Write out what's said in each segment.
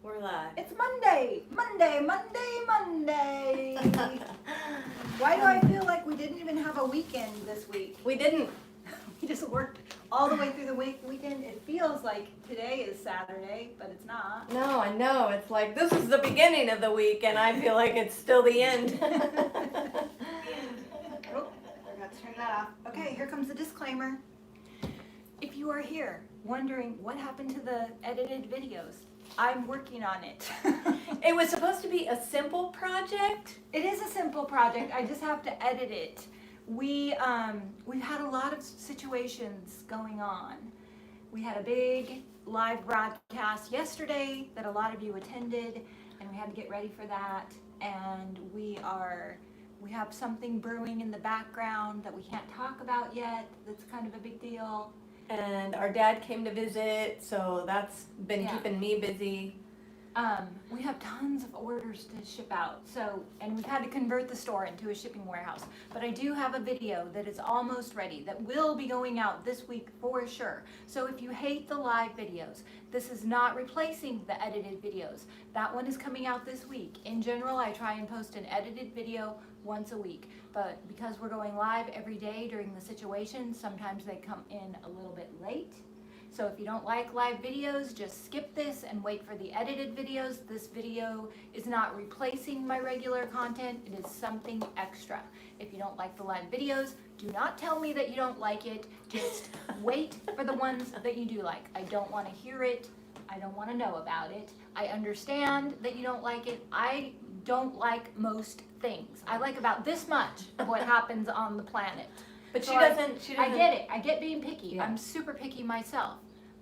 We're live. It's Monday! Monday, Monday, Monday! Why do I feel like we didn't even have a weekend this week? We didn't. We just worked all the way through the weekend. It feels like today is Saturday, but it's not. No, I know. It's like this is the beginning of the week, and I feel like it's still the end. Oh, I forgot to turn that off. Okay, here comes the disclaimer. If you are here wondering what happened to the edited videos, I'm working on it. It was supposed to be a simple project. It is a simple project. I just have to edit it. We've had a lot of situations going on. We had a big live broadcast yesterday that a lot of you attended, and we had to get ready for that. And we have something brewing in the background that we can't talk about yet. That's kind of a big deal. And our dad came to visit, so that's been keeping me busy. We have tons of orders to ship out, and we've had to convert the store into a shipping warehouse. But I do have a video that is almost ready that will be going out this week for sure. So if you hate the live videos, this is not replacing the edited videos. That one is coming out this week. In general, I try and post an edited video once a week, but because we're going live every day during the situation, sometimes they come in a little bit late. So if you don't like live videos, just skip this and wait for the edited videos. This video is not replacing my regular content. It is something extra. If you don't like the live videos, do not tell me that you don't like it. Just wait for the ones that you do like. I don't want to hear it. I don't want to know about it. I understand that you don't like it. I don't like most things. I like about this much of what happens on the planet. But So she doesn't. I get it. I get being picky. Yeah. I'm super picky myself.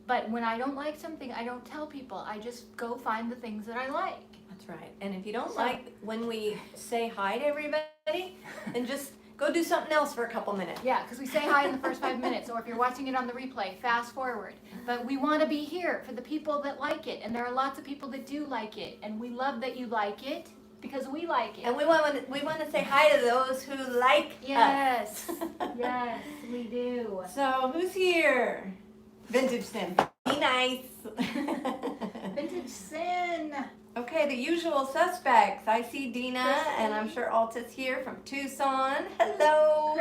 But when I don't like something, I don't tell people. I just go find the things that I like. That's right. And if you don't like when we say hi to everybody, then just go do something else for a couple minutes. Yeah, because we say hi in the first 5 minutes, or if you're watching it on the replay, fast forward. But we want to be here for the people that like it, and there are lots of people that do like it, and we love that you like it because we like it. And we want to say hi to those who like Yes, us. yes, we do. So who's here? Vintage Sin. Be nice. Vintage Sin. Okay, the usual suspects. I see Dina, and I'm sure Alta's here from Tucson. Hello.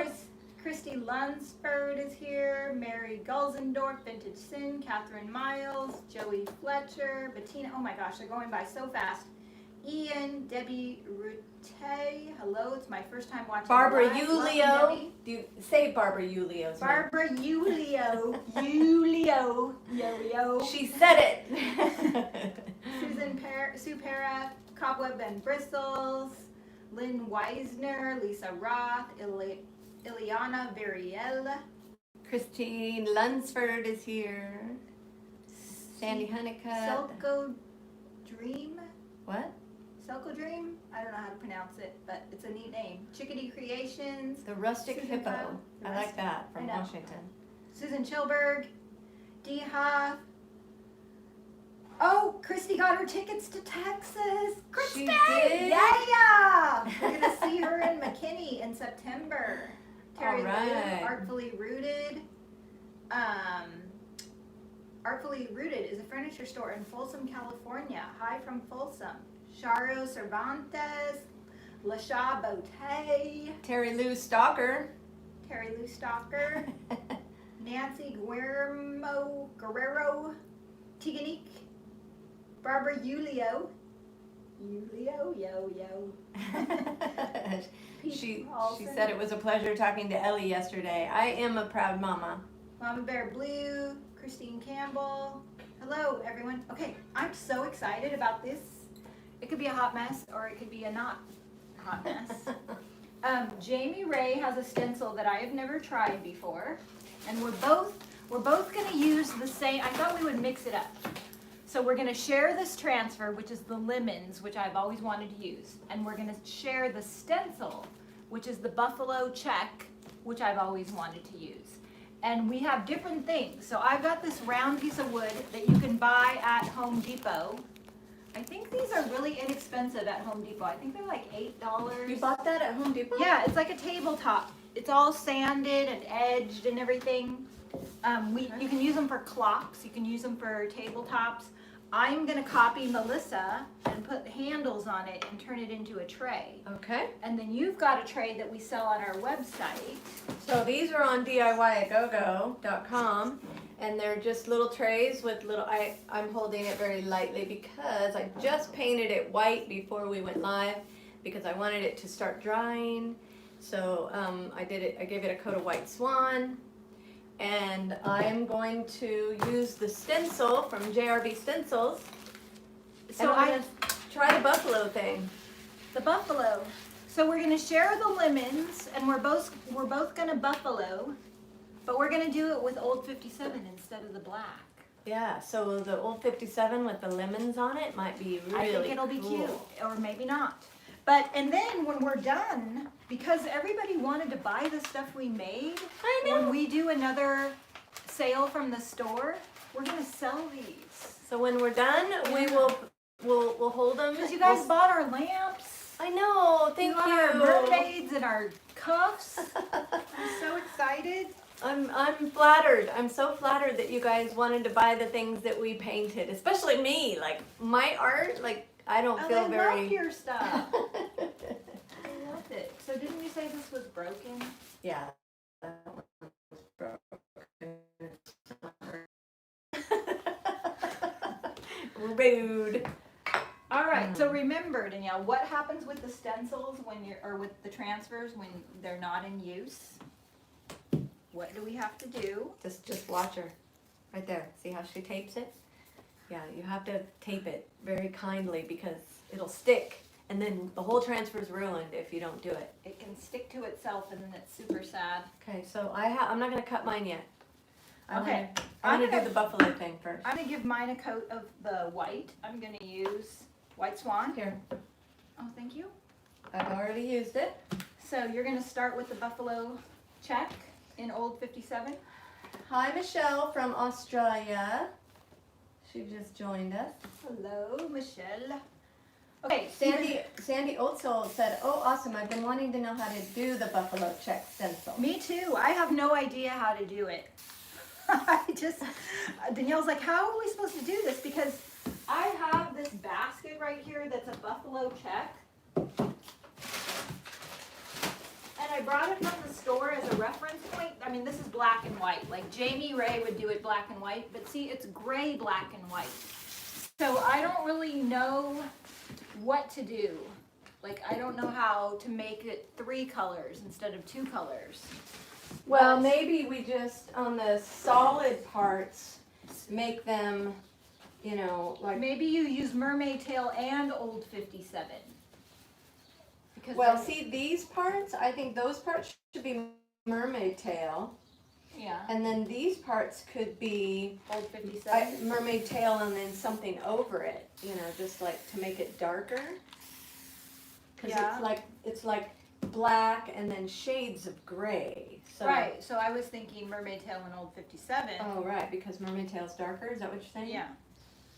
Christy Lunsford is here. Mary Gulzendorf, Vintage Sin. Catherine Miles. Joey Fletcher. Bettina. Oh my gosh, they're going by so fast. Ian, Debi Rute. Hello, it's my first time watching. Barbara live. Ulio. Do you say Barbara Ulio's name? Barbara Ulio. Ulio. Yo-yo. She said it. Sue Para, Cobweb and Bristles, Lynn Weisner, Lisa Roth, Ileana Veriel. Christine Lunsford is here. Sandy Honeycutt. Selco Dream? What? Selco Dream? I don't know how to pronounce it, but it's a neat name. Chickadee Creations. The Rustic Susan Hippo. Cobb. I like that from I know. Washington. Susan Chilberg. Dee Hoff. Oh, Christy got her tickets to Texas. Christy! She did? Yeah! We're going to see her in McKinney in September. Terry All right. Liu, Artfully Rooted. Artfully Rooted is a furniture store in Folsom, California. Hi from Folsom. Charo Cervantes. Lasha Bote. Terry Lou Stalker. Terry Lou Stalker. Nancy Guerrero. Tiganique. Barbara Ulio. Yo. She said it was a pleasure talking to Ellie yesterday. I am a proud mama. Mama Bear Blue. Christine Campbell. Hello, everyone. Okay, I'm so excited about this. It could be a hot mess, or it could be a not hot mess. Jamie Ray has a stencil that I have never tried before, and we're both going to use the same. I thought we would mix it up. So we're going to share this transfer, which is the lemons, which I've always wanted to use, and we're going to share the stencil, which is the buffalo check, which I've always wanted to use. And we have different things. So I've got this round piece of wood that you can buy at Home Depot. I think these are really inexpensive at Home Depot. I think they're like $8. You bought that at Home Depot? Yeah, it's like a tabletop. It's all sanded and edged and everything. You can use them for clocks. You can use them for tabletops. I'm gonna copy Melissa and put the handles on it and turn it into a tray. Okay. And then you've got a tray that we sell on our website. So these are on DIYagogo.com, and they're just little trays with little, I'm holding it very lightly because I just painted it white before we went live because I wanted it to start drying. So I gave it a coat of white swan, and I'm going to use the stencil from JRB Stencils. So I'm gonna try the buffalo thing. the buffalo. So we're gonna share the lemons, and we're both gonna buffalo, but we're gonna do it with Old 57 instead of the black. Yeah, so the old 57 with the lemons on it might be really I think it'll be cool. cute, or maybe not. But, and then when we're done, because everybody wanted to buy the stuff we made, I know. when we do another sale from the store, we're gonna sell these. So when we're done, we'll hold them. Because you guys bought our lamps. I know, thank you. you. Our mermaids and our cuffs. I'm so excited. I'm flattered. I'm so flattered that you guys wanted to buy the things that we painted, especially me. Like my art, like I don't feel they very. love your stuff. I love it. So didn't you say this was broken? Yeah. That one was broken. Rude. All right. So remember, Danielle, what happens with the stencils or with the transfers when they're not in use? What do we have to do? Just watch her. Right there. See how she tapes it? Yeah, you have to tape it very kindly because it'll stick, and then the whole transfer is ruined if you don't do it. It can stick to itself, and then it's super sad. Okay, so I'm not gonna cut mine yet. I'm Okay. gonna do the buffalo thing first. I'm gonna give mine a coat of the white. I'm gonna use white swan. Here, Oh, thank you. I've already used it. So you're gonna start with the buffalo check in Old 57. Hi, Michelle from Australia. She just joined us. Hello, Michelle. Okay, Sandy Old Soul said, "Oh, awesome! I've been wanting to know how to do the buffalo check stencil." Me too. I have no idea how to do it. Danielle's like, how are we supposed to do this? Because I have this basket right here that's a buffalo check. And I brought it from the store as a reference point. I mean, this is black and white. Like Jamie Ray would do it black and white, but see, it's gray, black, and white. So I don't really know what to do. Like, I don't know how to make it 3 colors instead of 2 colors. Well, maybe we just on the solid parts make them, you know, like. Maybe you use mermaid tail and Old 57. Because Well, see these parts. I think those parts should be mermaid tail, yeah, and then these parts could be Old 57. mermaid tail, and then something over it. You know, just like to make it darker. Because Yeah. it's like black and then shades of gray. So, Right, so I was thinking mermaid tail and Old 57. Oh, right, because mermaid tail's darker. Is that what you're saying? Yeah,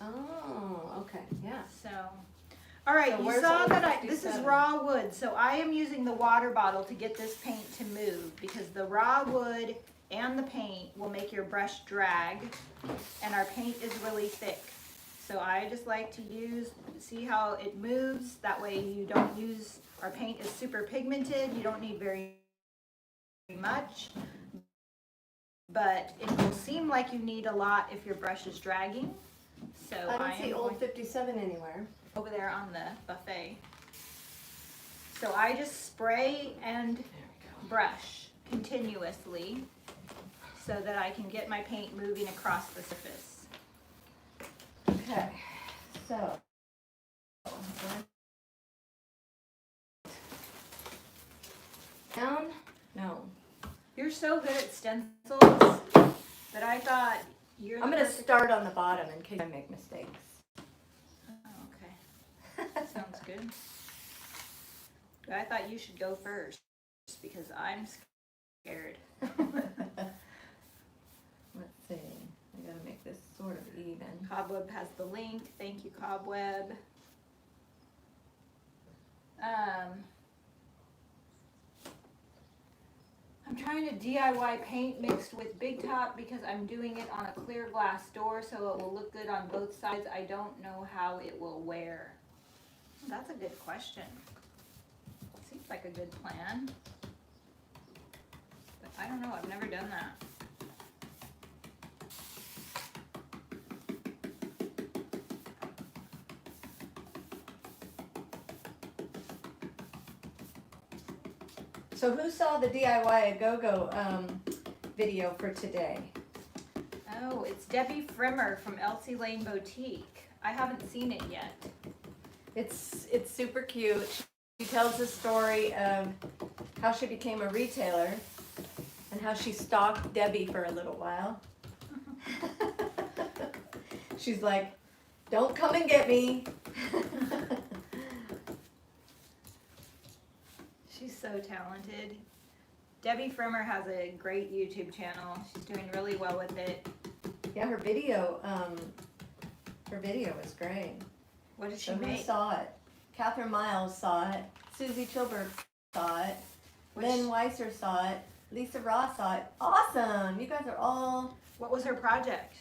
Oh, okay, yeah. so. All right, So you where's saw Old that this is 57? raw wood, so I am using the water bottle to get this paint to move because the raw wood and the paint will make your brush drag, and our paint is really thick. So I just like to see how it moves, that way you don't use, our paint is super pigmented, you don't need very much, but it will seem like you need a lot if your brush is dragging. So I don't see am Old going- 57 anywhere. over there on the buffet. So I just spray and brush continuously so that I can get my paint moving across the surface. Okay, so. Down? No. You're so good at stencils that I thought you're I'm the gonna perfect- start on the bottom in case I make mistakes. Oh, okay. Sounds good. But I thought you should go first because I'm scared. Let's see. I gotta make this sort of even. Cobweb has the link. Thank you, Cobweb. I'm I'm trying to DIY paint mixed with Big Top because I'm doing it on a clear glass door so it will look good on both sides. I don't know how it will wear. That's a good question. Seems like a good plan. But I don't know, I've never done that. So who saw the DIY a Go-Go video for today? Oh, it's Debi Frimmer from Elsie Lane Boutique. I haven't seen it yet. It's super cute. She tells the story of how she became a retailer and how she stalked Debi for a little while. She's like, don't come and get me. She's so talented. Debi Frimmer has a great YouTube channel. She's doing really well with it. Yeah, her video is great. What did she So who make? saw it? Catherine Miles saw it. Susie Chilberg saw it. Lynn Weiser saw it. Lisa Ross saw it. Awesome! You guys are all. What was her project?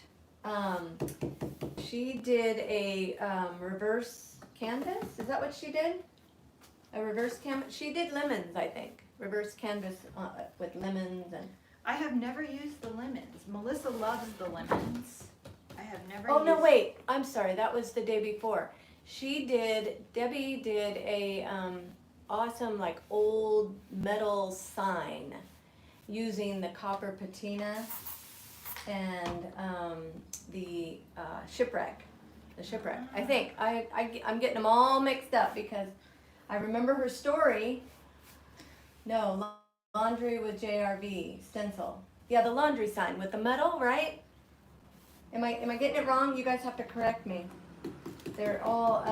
She did a reverse canvas. Is that what she did? A reverse canvas. She did lemons, I think. Reverse canvas with lemons and. I have never used the lemons. Melissa loves the lemons. I have never Oh used... no! Wait. I'm sorry. That was the day before. Debi did a awesome like old metal sign using the copper patina and the shipwreck. The shipwreck. I think I'm getting them all mixed up because I remember her story. No, laundry with JRV stencil. Yeah, the laundry sign with the metal, right? Am I getting it wrong? You guys have to correct me. They're all,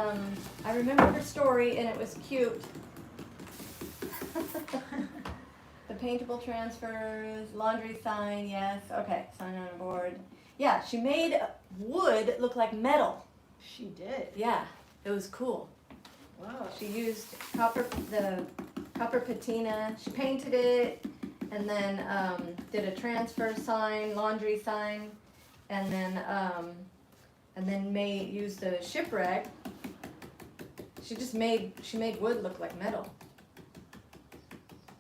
I remember her story and it was cute. The paintable transfers, laundry sign, yes. Okay, sign on a board. Yeah, she made wood look like metal. She did. Yeah, it was cool. Wow. She used the copper patina. She painted it and then did a transfer sign, laundry sign, and then used the shipwreck. She made wood look like metal.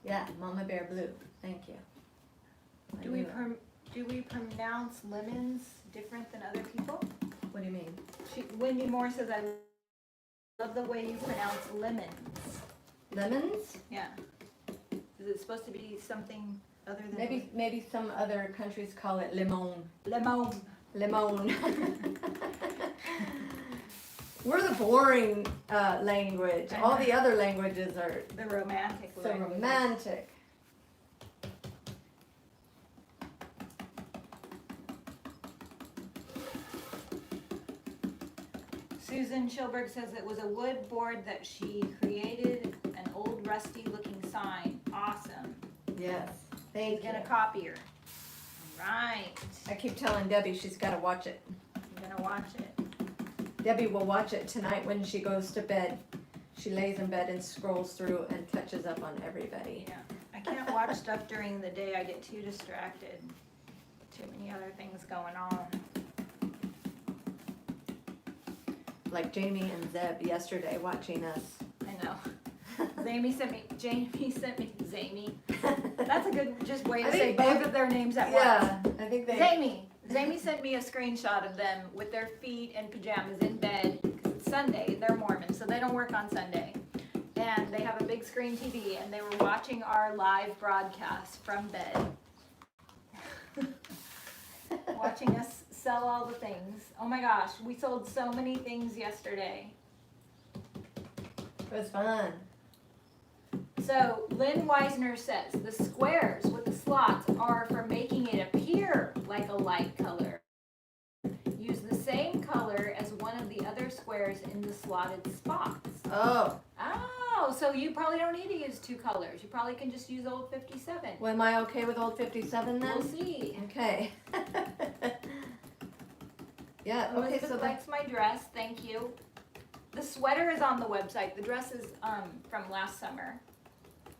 Yeah, Mama Bear Blue. Thank you. Do we pronounce lemons different than other people? What do you mean? Wendy Moore says, I love the way you pronounce lemons. Lemons? Yeah. Is it supposed to be something other than... Maybe some other countries call it limon. Lemon. Limon. We're the boring language. All the other languages are The romantic so language. romantic. Susan Schilberg says it was a wood board that she created, an old rusty looking sign. Awesome. Yes. Thank She's you. gonna copy her. All right. I keep telling Debbie she's got to watch it. I'm gonna watch it. Debbie will watch it tonight when she goes to bed. She lays in bed and scrolls through and catches up on everybody. Yeah. I can't watch stuff during the day. I get too distracted. Too many other things going on. Like Jamie and Zeb yesterday watching us. I know. Jamie sent me, Zamie. That's a good just way to I say think both both- of their names at Yeah, I think they. Zamie sent me a screenshot of them with their feet and pajamas in bed. 'Cause it's Sunday, they're Mormon, so they don't work on Sunday. And they have a big screen TV, and they were watching our live broadcast from bed. Watching us sell all the things. Oh my gosh, we sold so many things yesterday. It was fun. So Lynn Weisner says the squares with the slots are for making it appear like a light color. Use the same color as one of the other squares in the slotted spots. Oh, Oh, so you probably don't need to use two colors. You probably can just use old 57. well, am I okay with old 57 then? We'll see. Okay. Yeah, okay, Elizabeth so likes my dress, thank you. The sweater is on the website. The dress is from last summer.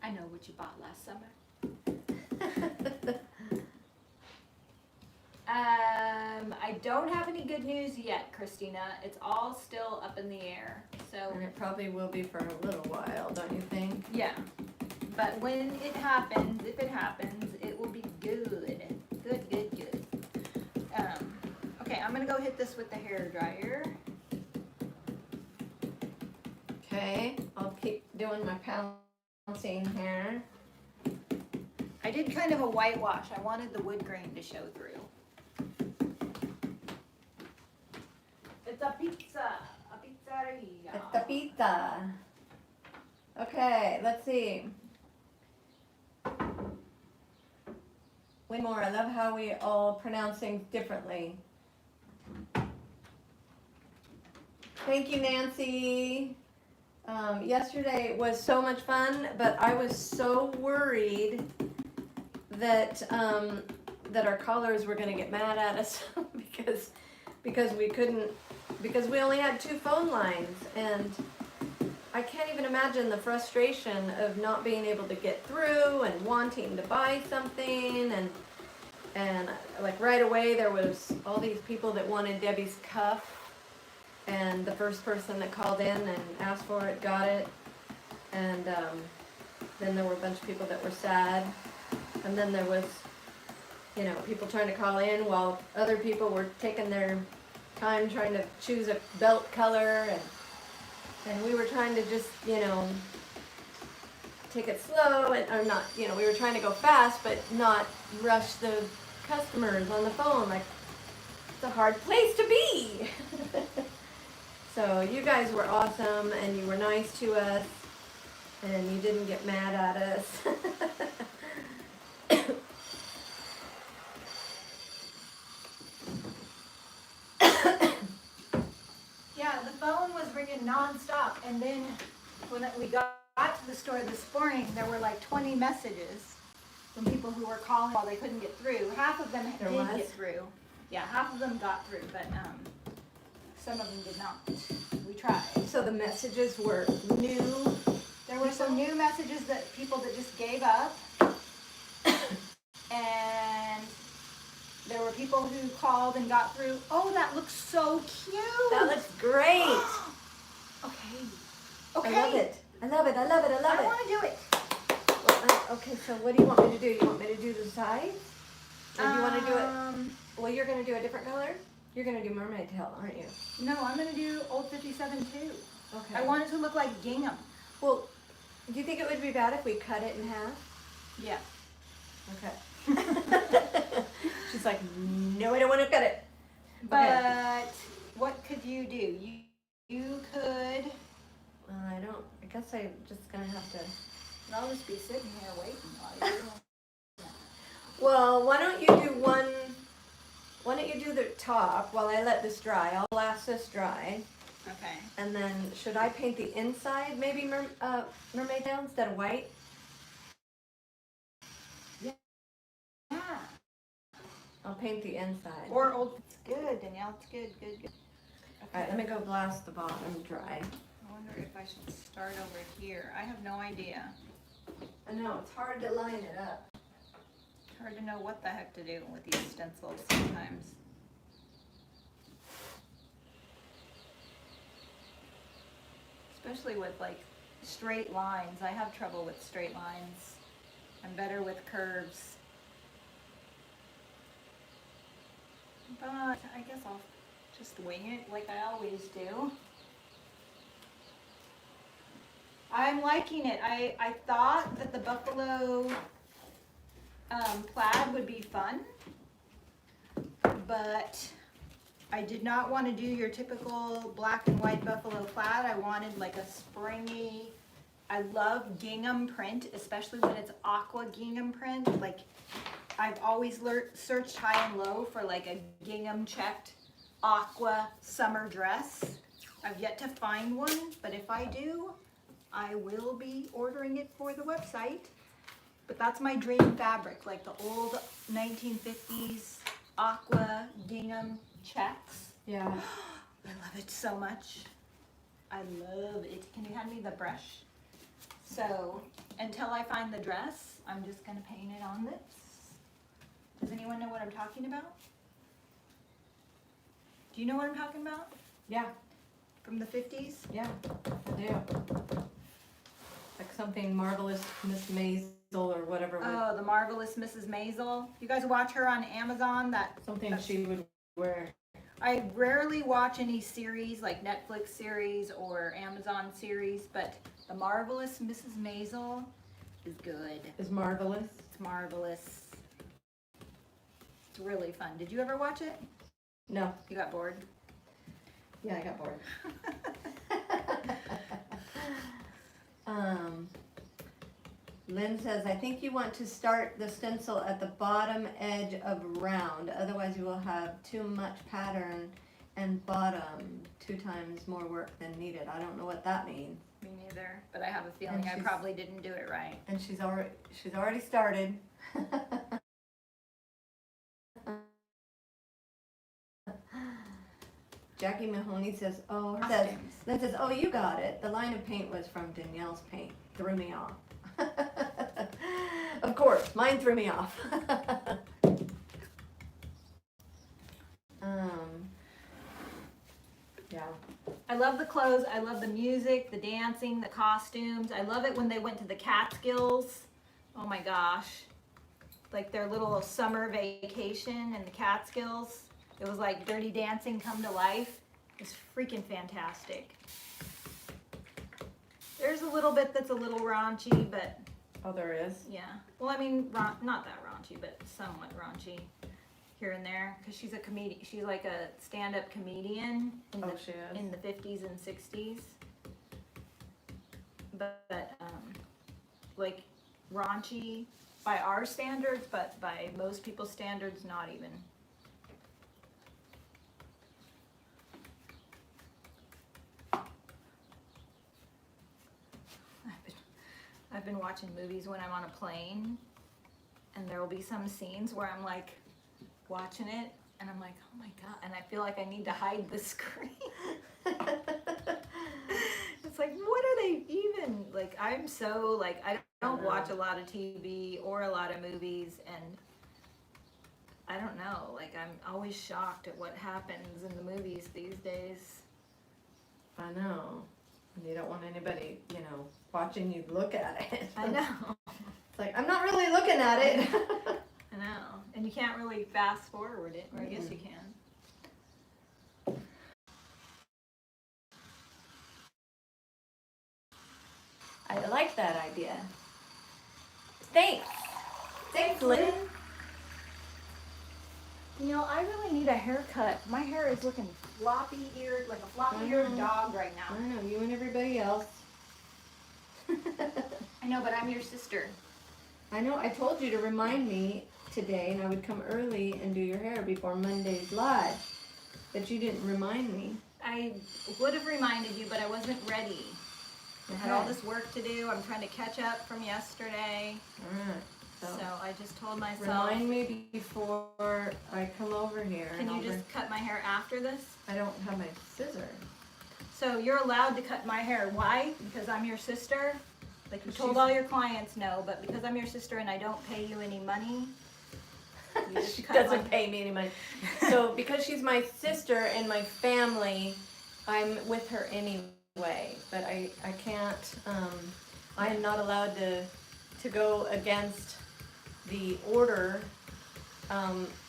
I know what you bought last summer. I don't have any good news yet, Christina. It's all still up in the air. So And it probably will be for a little while, don't you think? yeah. But when it happens, if it happens, it will be good. Good, good, good. Okay, I'm gonna go hit this with the hair dryer. Okay, I'll keep doing my pouncing here. I did kind of a whitewash. I wanted the wood grain to show through. It's a pizza, a pizzeria. It's the pizza. Okay, let's see. One more. I love how we all pronounce things differently. Thank you, Nancy. Yesterday was so much fun, but I was so worried that that our callers were going to get mad at us because we only had 2 phone lines, and I can't even imagine the frustration of not being able to get through and wanting to buy something, and like right away there was all these people that wanted Debi's cuff, and the first person that called in and asked for it got it, and then there were a bunch of people that were sad, and then there was, you know, people trying to call in while other people were taking their time trying to choose a belt color, and we were trying to just, you know, take it slow, and or not, you know, we were trying to go fast but not rush the customers on the phone. Like, it's a hard place to be. So you guys were awesome, and you were nice to us, and you didn't get mad at us. Yeah, the phone was ringing nonstop, and then when we got to the store this morning, there were like 20 messages from people who were calling while they couldn't get through. Half of them There did was? get through. Yeah, half of them got through, but some of them did not. We tried. So the messages were new. There were some new messages that people that just gave up, and there were people who called and got through. Oh, that looks so cute. That looks great. Okay. I love it. I love it. I love it. I love I it. want to do it. Well, okay, so what do you want me to do? You want me to do the sides? Or do you want to do it? Well, you're going to do a different color? You're going to do mermaid tail, aren't you? No, I'm going to do Old 57 too. Okay. I want it to look like gingham. Well, do you think it would be bad if we cut it in half? Yeah. Okay. She's like, no, I don't want to cut it. But what could you do? You could. Well, I guess I'm just going to have to. I'll just be sitting here waiting while you do. Well, why don't you do the top while I let this dry? I'll blast this dry. Okay. And then, should I paint the inside, maybe mermaid tail instead of white? Yeah. I'll paint the inside. Or old. It's good, Danielle. It's good, good, good. Okay. All right, let me go blast the bottom dry. I wonder if I should start over here. I have no idea. I know, it's hard to line it up. It's hard to know what the heck to do with these stencils sometimes. Especially with like straight lines. I have trouble with straight lines. I'm better with curves. But I guess I'll just wing it like I always do. I'm liking it. I thought that the buffalo plaid would be fun, but I did not want to do your typical black and white buffalo plaid. I wanted like a springy, I love gingham print, especially when it's aqua gingham print. Like, I've always searched high and low for like a gingham checked aqua summer dress. I've yet to find one, but if I do, I will be ordering it for the website. But that's my dream fabric, like the old 1950s aqua gingham checks. Yeah. I love it so much. I love it. Can you hand me the brush? So until I find the dress, I'm just gonna paint it on this. Does anyone know what I'm talking about? Do you know what I'm talking about? Yeah, From the 50s? yeah, I do. Like something Marvelous Miss Maisel or whatever. Oh, the Marvelous Mrs. Maisel. You guys watch her on Amazon? Something she would wear. I rarely watch any series like Netflix series or Amazon series, but the Marvelous Mrs. Maisel is good. Is marvelous. It's marvelous. It's really fun. Did you ever watch it? No. You got bored? Yeah, I got bored. Lynn says, I think you want to start the stencil at the bottom edge of round, otherwise you will have too much pattern and bottom 2 times more work than needed. I don't know what that means. Me neither, but I have a feeling I probably didn't do it right. And she's already started. Jackie Mahoney says, Lynn says, oh, you got it. The line of paint was from Danielle's paint. Threw me off. Of course, mine threw me off. Yeah. I love the clothes. I love the music, the dancing, the costumes. I love it when they went to the Catskills. Oh my gosh. Like their little summer vacation in the Catskills. It was like Dirty Dancing come to life. It's freaking fantastic. There's a little bit that's a little raunchy, but... Oh, there is? Yeah. Well, I mean, not that raunchy, but somewhat raunchy here and there. Because she's a comedian. She's like a stand-up comedian in the 50s and 60s. But like raunchy by our standards, but by most people's standards, not even. I've been watching movies when I'm on a plane, and there will be some scenes where I'm like watching it, and I'm like, oh my god, and I feel like I need to hide the screen. It's like, what are they even, like, I'm so, like, I don't watch a lot of TV or a lot of movies, and I don't know, like, I'm always shocked at what happens in the movies these days. I know. And you don't want anybody, watching you look at it. I know. It's like, I'm not really looking at it. I know. And you can't really fast forward it, or I guess you can. I like that idea. Thanks. Thanks, Lynn. I really need a haircut. My hair is looking floppy-eared, like a floppy-eared dog right now. I know, you and everybody else. I know, but I'm your sister. I know, I told you to remind me today, and I would come early and do your hair before Monday's live. But you didn't remind me. I would have reminded you, but I wasn't ready. I had all this work to do. I'm trying to catch up from yesterday. All right. So I just told myself. Remind me before I come over here. Can you just cut my hair after this? I don't have my scissors. So you're allowed to cut my hair. Why? Because I'm your sister? Like you told all your clients no, but because I'm your sister and I don't pay you any money, you just she cut doesn't pay me any money. So because she's my sister and my family, I'm with her anyway. But I can't, I am not allowed to go against the order,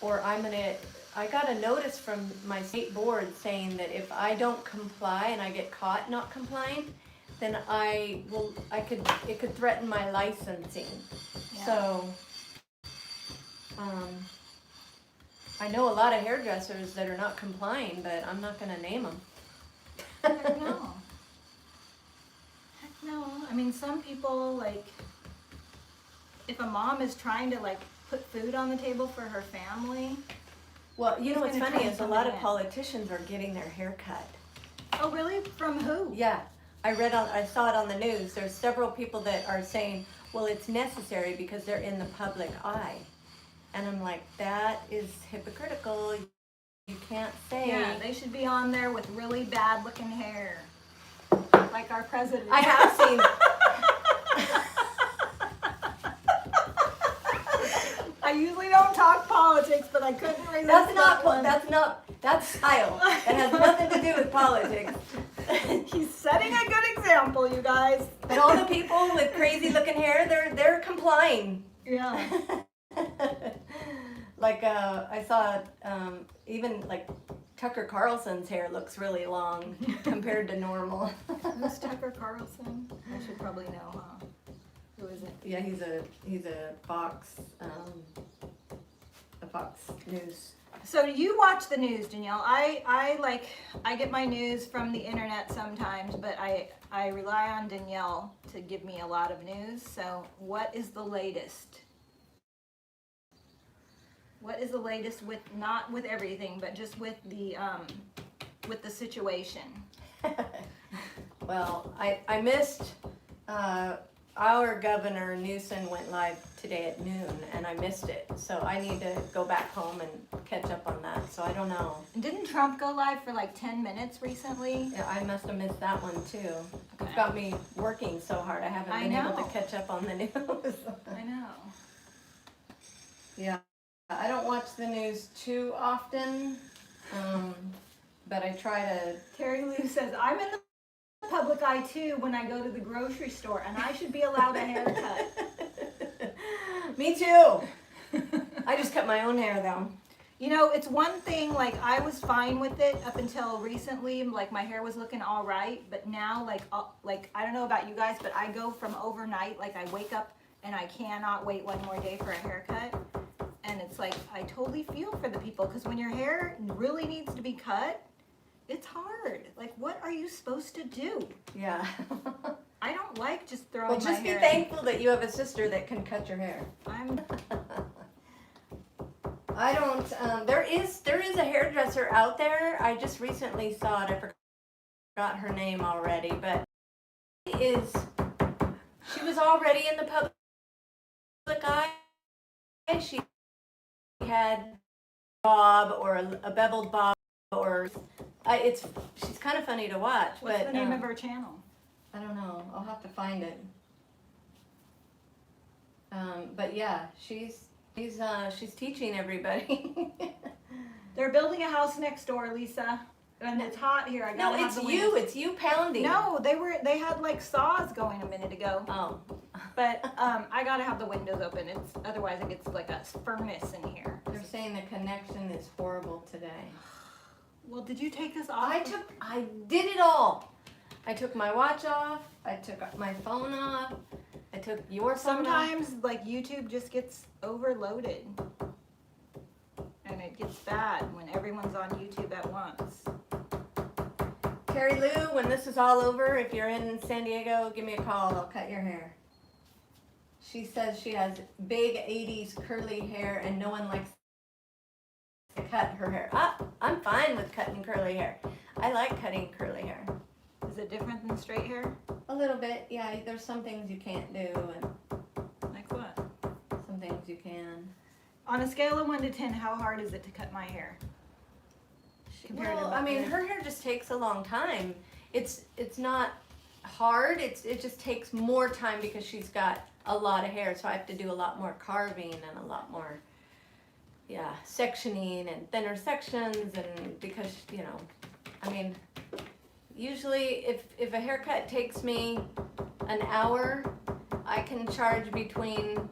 or I got a notice from my state board saying that if I don't comply and I get caught not complying, then it could threaten my licensing. Yeah. So, I know a lot of hairdressers that are not complying, but I'm not gonna name them. Heck no. Heck no. I mean, some people, like, if a mom is trying to, like, put food on the table for her family. Well, you know what's funny is a lot of politicians are getting their hair cut. Oh, really? From who? Yeah. I saw it on the news. There's several people that are saying, well, it's necessary because they're in the public eye. And I'm like, that is hypocritical. You can't say. Yeah, they should be on there with really bad looking hair. Like our president. I have seen. I usually don't talk politics. but I couldn't resist That's that one. that's style. That has nothing to do with politics. He's setting a good example, you guys. But all the people with crazy looking hair, they're complying. Yeah. Like I saw even like Tucker Carlson's hair looks really long compared to normal. Who's Tucker Carlson? I should probably know, huh? Who is it? Yeah, he's a Fox News. So you watch the news, Danielle. I get my news from the internet sometimes, but I rely on Danielle to give me a lot of news. So what is the latest? What is the latest with, not with everything, but just with the situation? Well, I missed our governor Newsom went live today at noon, and I missed it. So I need to go back home and catch up on that. So I don't know. And didn't Trump go live for like 10 minutes recently? Yeah, I must have missed that one too. Okay. It's got me working so hard. I haven't I been able know. to catch up on the news. I know. Yeah, I don't watch the news too often, but I try to. Terry Lou says, I'm in the public eye too when I go to the grocery store, and I should be allowed a haircut. Me too. I just cut my own hair though. You know, it's one thing, like, I was fine with it up until recently, like, my hair was looking all right, but now, like, I don't know about you guys, but I go from overnight, like, I wake up and I cannot wait one more day for a haircut, and it's like, I totally feel for the people, because when your hair really needs to be cut, it's hard. Like, what are you supposed to do? Yeah. I don't like just throwing Well, my just be hair in. thankful that you have a sister that can cut your hair. I don't. There is a hairdresser out there. I just recently saw it. I forgot her name already, but she was already in the public eye. She had bob or a beveled bob, or she's kind of funny to watch. What's but the name of her channel? I don't know. I'll have to find it. But yeah, she's teaching everybody. They're building a house next door, Lisa, and it's hot here. I No, gotta have it's the you. windows. It's you pounding. No, they had like saws going a minute ago. Oh. But I gotta have the windows open. Otherwise it gets like a furnace in here. They're saying the connection is horrible today. Well, did you take this off? I did it all. I took my watch off. I took my phone off. I took your phone off. Sometimes like YouTube just gets overloaded. And it gets bad when everyone's on YouTube at once. Terry Lou, when this is all over, if you're in San Diego, give me a call. I'll cut your hair. She says she has big 80s curly hair and no one likes to cut her hair. I'm fine with cutting curly hair. I like cutting curly hair. Is it different than straight hair? A little bit, yeah. There's some things you can't do and Like what? some things you can. On a scale of 1 to 10, how hard is it to cut my hair? Compared to Well, what I mean, yours? her hair just takes a long time. It's not hard. It just takes more time because she's got a lot of hair, so I have to do a lot more carving and a lot more, sectioning and thinner sections, and because I mean, usually if a haircut takes me an hour, I can charge between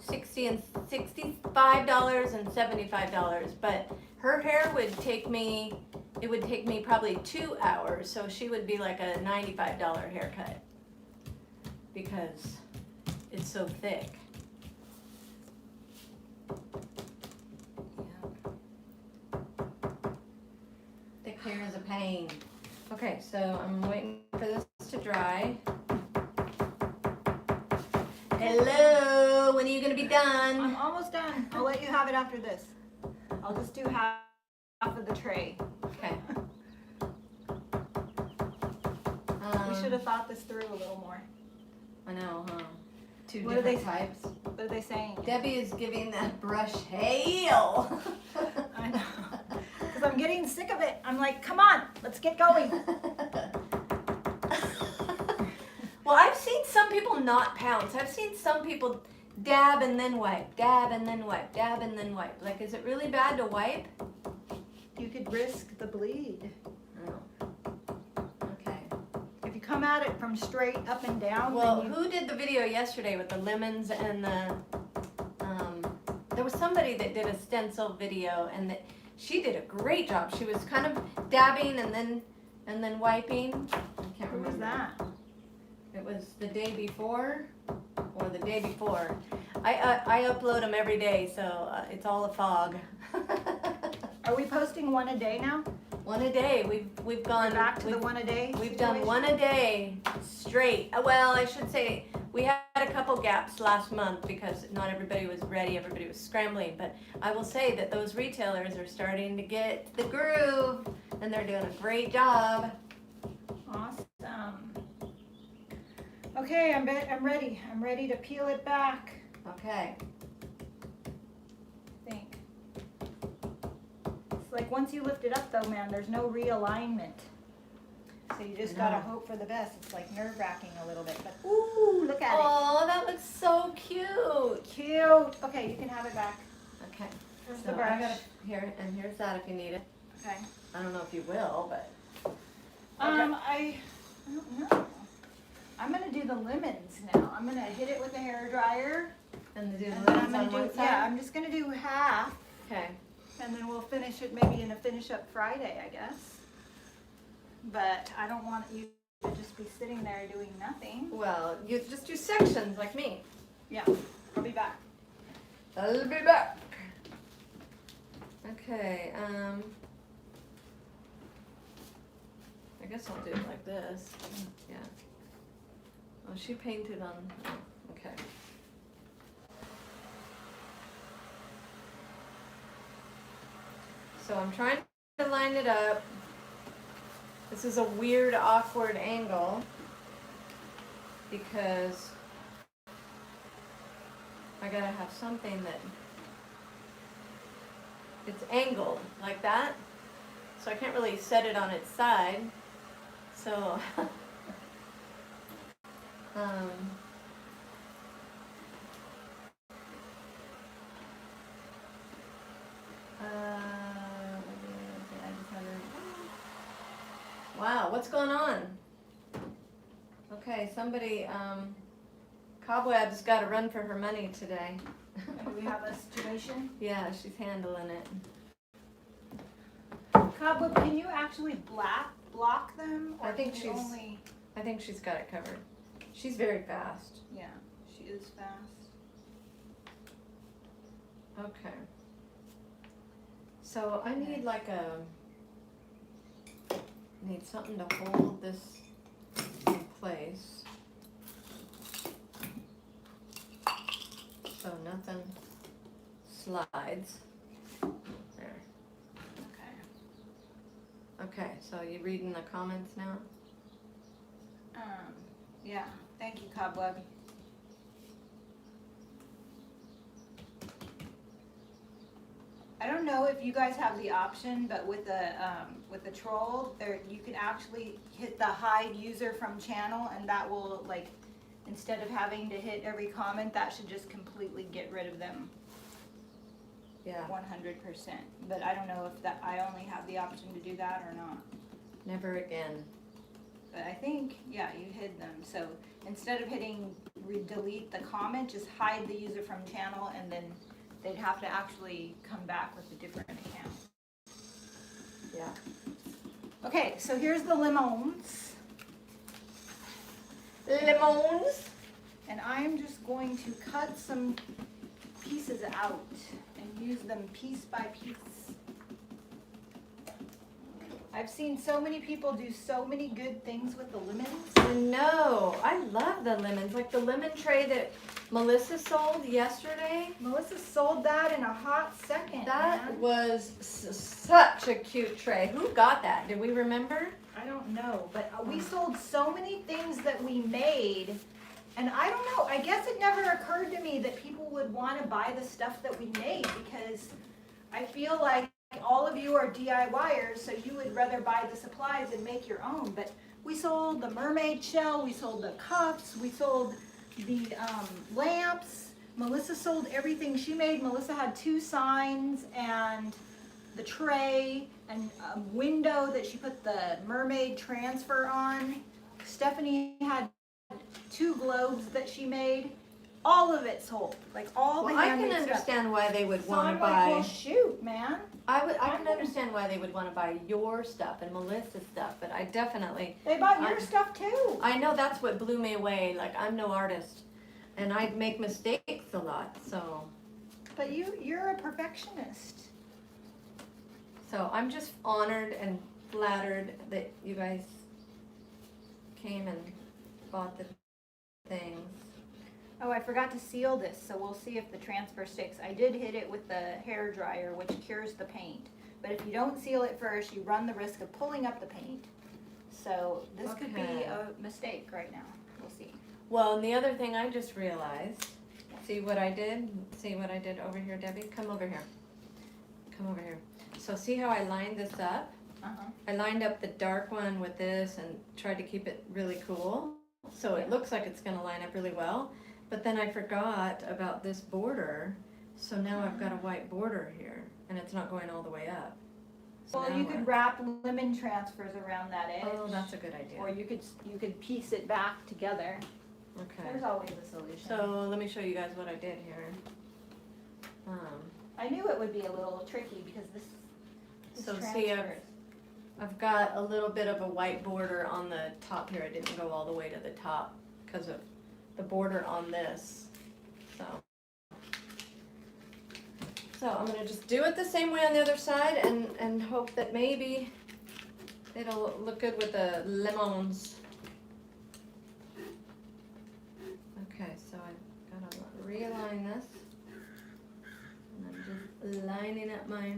$60 and $65 and $75, but her hair would take me probably 2 hours, so she would be like a $95 haircut because it's so thick. Thick hair is a pain. Okay, so I'm waiting for this to dry. Hello, when are you gonna be done? I'm almost done. I'll let you have it after this. I'll just do half of the tray. Okay. We should have thought this through a little more. I know, huh? Two What are they- different types. What are they saying? Debbie is giving that brush hail. I know. Because I'm getting sick of it. I'm like, come on, let's get going. Well, I've seen some people not pounce. I've seen some people dab and then wipe, dab and then wipe, dab and then wipe. Like, is it really bad to wipe? You could risk the bleed. Oh. Okay. If you come at it from straight up and down, Well, then you... who did the video yesterday with the lemons and the, there was somebody that did a stencil video, and that she did a great job. She was kind of dabbing and then wiping. I can't Who remember. was that? It was the day before or the day before. I upload them every day, so it's all a fog. Are we posting one a day now? One a day. We've gone We're back to the one a day? We've done situation? one a day straight. Well, I should say we had a couple gaps last month because not everybody was ready. Everybody was scrambling. But I will say that those retailers are starting to get the groove, and they're doing a great job. Awesome. Okay, I'm ready. I'm ready to peel it back. Okay. I think. It's like once you lift it up though, man, there's no realignment. So you just gotta hope for the best. It's like nerve-wracking a little bit, but ooh, look at Oh, that looks so cute. it. Cute. Okay, you can have it back. Okay. Here's So the brush. I gotta, here, and here's that if you need it. Okay. I don't know if you will, but. I don't know. I'm gonna do the lemons now. I'm gonna hit it with a hair dryer. And do And the then I'm lemons gonna on do, one side? yeah, I'm just gonna do half. Okay. And then we'll finish it maybe in a finish up Friday, I guess. But I don't want you to just be sitting there doing nothing. Well, you just do sections like me. Yeah, I'll be back. I'll be back. Okay, I guess I'll do it like this. Yeah. Oh, she painted on, oh, okay. So I'm trying to line it up. This is a weird, awkward angle because I gotta have something that it's angled like that. So I can't really set it on its side. So, wow, what's going on? Okay, somebody, Cobweb's got to run for her money today. Do we have a situation? Yeah, she's handling it. Cobweb, can you actually block them? Or I think can you she's- only... I think she's got it covered. She's very fast. Yeah, she is fast. Okay. So I need like need something to hold this in place. So nothing slides. There. Okay. Okay, so you reading the comments now? Yeah, thank you, Cobweb. I don't know if you guys have the option, but with the troll, there you can actually hit the hide user from channel, and that will, like, instead of having to hit every comment, that should just completely get rid of them. Yeah. 100%. But I don't know if that I only have the option to do that or not. Never again. But I think, yeah, you hid them. So instead of hitting delete the comment, just hide the user from channel, and then they'd have to actually come back with a different account. Yeah. Okay, so here's the lemons. Lemons. And I'm just going to cut some pieces out and use them piece by piece. I've seen so many people do so many good things with the lemons. I know. I love the lemons. Like the lemon tray that Melissa sold yesterday. Melissa sold that in a hot second. That man. was such a cute tray. Who got that? Do we remember? I don't know, but we sold so many things that we made, and I don't know, I guess it never occurred to me that people would want to buy the stuff that we made, because I feel like all of you are DIYers, so you would rather buy the supplies and make your own. But we sold the mermaid shell, we sold the cups, we sold the lamps, Melissa sold everything she made. Melissa had 2 signs and the tray and a window that she put the mermaid transfer on. Stephanie had 2 globes that she made. All of it sold, like all the Well, I handmade can stuff. understand why they would So want I'm to like, buy. well, shoot, man. I can understand why they would want to buy your stuff and Melissa's stuff, but I definitely. They bought your I'm- stuff too. I know that's what blew me away. Like, I'm no artist, and I make mistakes a lot. But you're a perfectionist. So I'm just honored and flattered that you guys came and bought the things. Oh, I forgot to seal this, so we'll see if the transfer sticks. I did hit it with the hair dryer, which cures the paint. But if you don't seal it first, you run the risk of pulling up the paint. So this could be Okay. a mistake right now. We'll see. Well, and the other thing I just realized, see what I did? See what I did over here, Debbie? Come over here. Come over here. So see how I lined this up? Uh-huh. I lined up the dark one with this and tried to keep it really cool. So it looks like it's gonna line up really well. But then I forgot about this border. So now I've got a white border here and it's not going all the way up. So Well, now you what? could wrap lemon transfers around that edge. Oh, that's a good idea. Or you could piece it back together. Okay. There's always a solution. So let me show you guys what I did here. I knew it would be a little tricky because this So transfers. see, I've got a little bit of a white border on the top here. I didn't go all the way to the top because of the border on this. So I'm gonna just do it the same way on the other side and hope that maybe it'll look good with the lemons. Okay, so I gotta realign this. And I'm just lining up my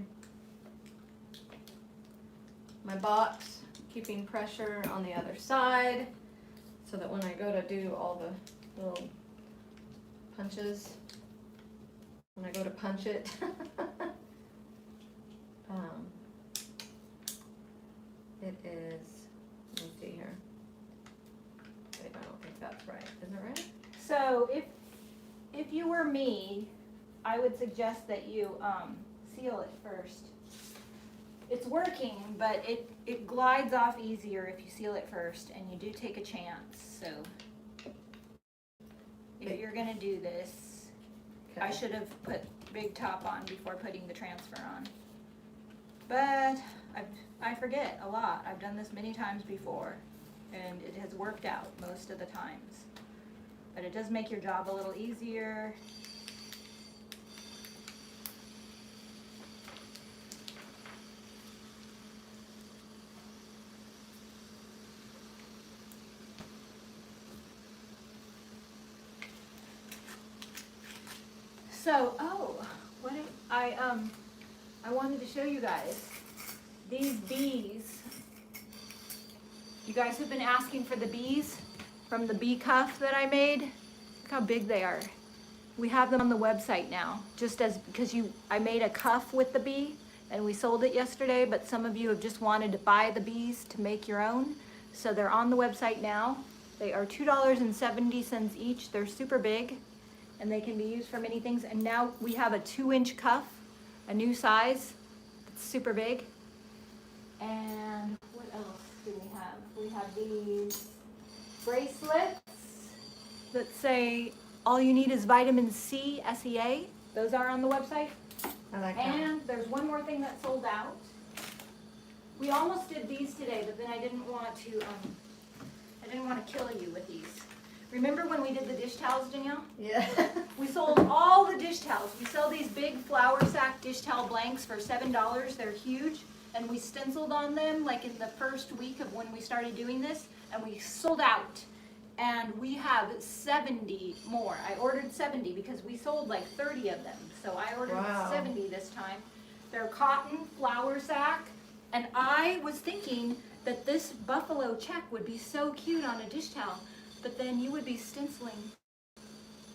box, keeping pressure on the other side so that when I go to do all the little punches, when I go to punch it, it is, let me see here. Wait, I don't think that's right. Is it right? So if you were me, I would suggest that you seal it first. It's working, but it glides off easier if you seal it first, and you do take a chance. So if you're gonna do this, I should have put big top on before putting the transfer on. But I forget a lot. I've done this many times before, and it has worked out most of the times. But it does make your job a little easier. So, I wanted to show you guys these bees. You guys have been asking for the bees from the bee cuff that I made. Look how big they are. We have them on the website now, because I made a cuff with the bee and we sold it yesterday, but some of you have just wanted to buy the bees to make your own. So they're on the website now. They are $2.70 each. They're super big and they can be used for many things. And now we have a 2-inch cuff, a new size. It's super big. And what else do we have? We have these bracelets that say all you need is vitamin C, SEA. Those are on the website. I like that. And there's one more thing that sold out. We almost did these today, but then I didn't want to kill you with these. Remember when we did the dish towels, Danielle? Yeah. We sold all the dish towels. We sell these big flour sack dish towel blanks for $7. They're huge. And we stenciled on them like in the first week of when we started doing this. And we sold out. And we have 70 more. I ordered 70 because we sold like 30 of them. So I ordered Wow. 70 this time. They're cotton flour sack. And I was thinking that this buffalo check would be so cute on a dish towel. But then you would be stenciling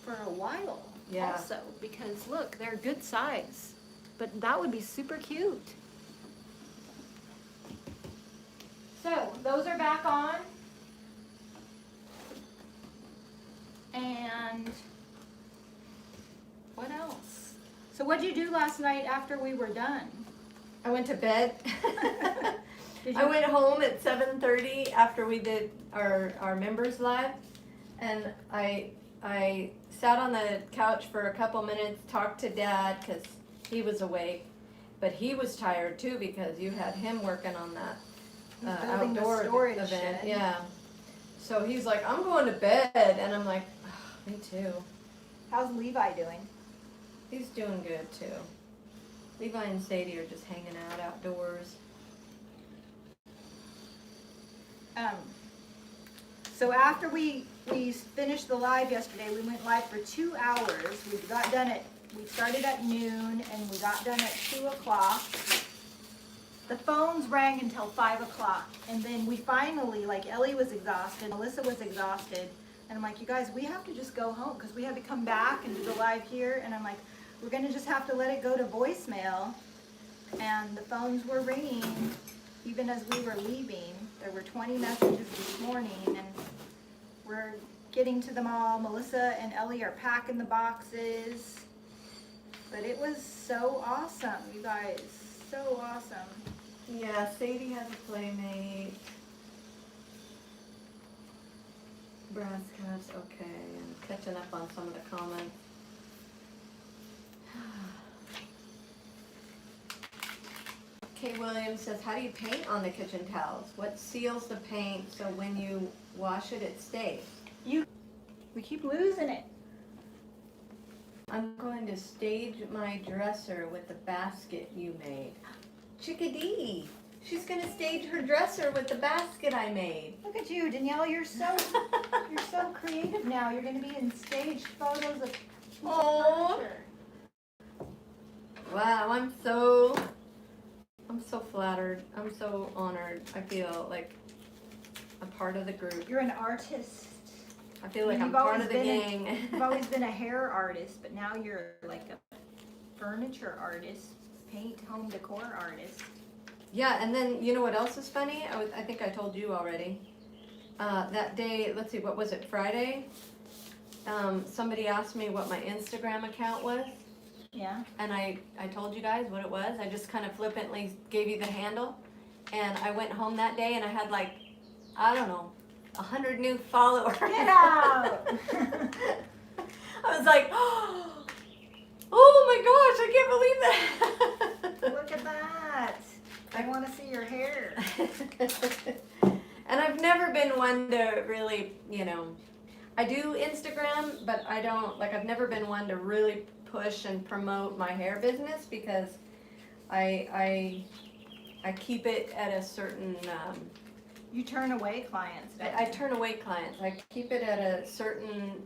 for a while also, because look, they're good size. But that would be super cute. So those are back on. And So what'd you do last night after we were done? I went to bed. Did I you- went home at 7:30 after we did our members live, and I sat on the couch for a couple minutes, talked to Dad because he was awake, but he was tired too because you had him working on that He's building the outdoor storage event. shed. Yeah. So he's like, I'm going to bed, and I'm like, oh, me too. How's Levi doing? He's doing good too. Levi and Sadie are just hanging out outdoors. So after we finished the live yesterday, we went live for 2 hours. We started at noon and we got done at 2 o'clock. The phones rang until 5 o'clock. And then we finally, like Ellie was exhausted, Melissa was exhausted. And I'm like, you guys, we have to just go home because we had to come back and do the live here. And I'm like, we're gonna just have to let it go to voicemail. And the phones were ringing even as we were leaving. There were 20 messages this morning and we're getting to them all. Melissa and Ellie are packing the boxes. But it was so awesome, you guys, so awesome. Yeah, Sadie has a playmate. Brass cups, okay, and catching up on some of the comments. Kay Williams says, how do you paint on the kitchen towels? What seals the paint so when you wash it, it stays? We keep losing it. I'm going to stage my dresser with the basket you made. Chickadee! She's gonna stage her dresser with the basket I made. Look at you, Danielle, you're so creative now. You're gonna be in staged photos of Aw. furniture. Wow, I'm so flattered. I'm so honored. I feel like a part of the group. You're an artist. I feel like You've I'm part always of the been gang. You've always been a hair artist, but now you're like a furniture artist, paint, home decor artist. Yeah, and then you know what else is funny? I think I told you already. That day, let's see, what was it, Friday? Somebody asked me what my Instagram account was, Yeah. and I told you guys what it was. I just kind of flippantly gave you the handle, and I went home that day and I had like, I don't know, 100 new followers. Get out! I was like, oh my gosh, I can't believe that. Look at that. I want to see your hair. And I've never been one to really, I do Instagram, but I don't, I've never been one to really push and promote my hair business because I keep it at a certain, You turn away clients. don't I you? turn away clients. I keep it at a certain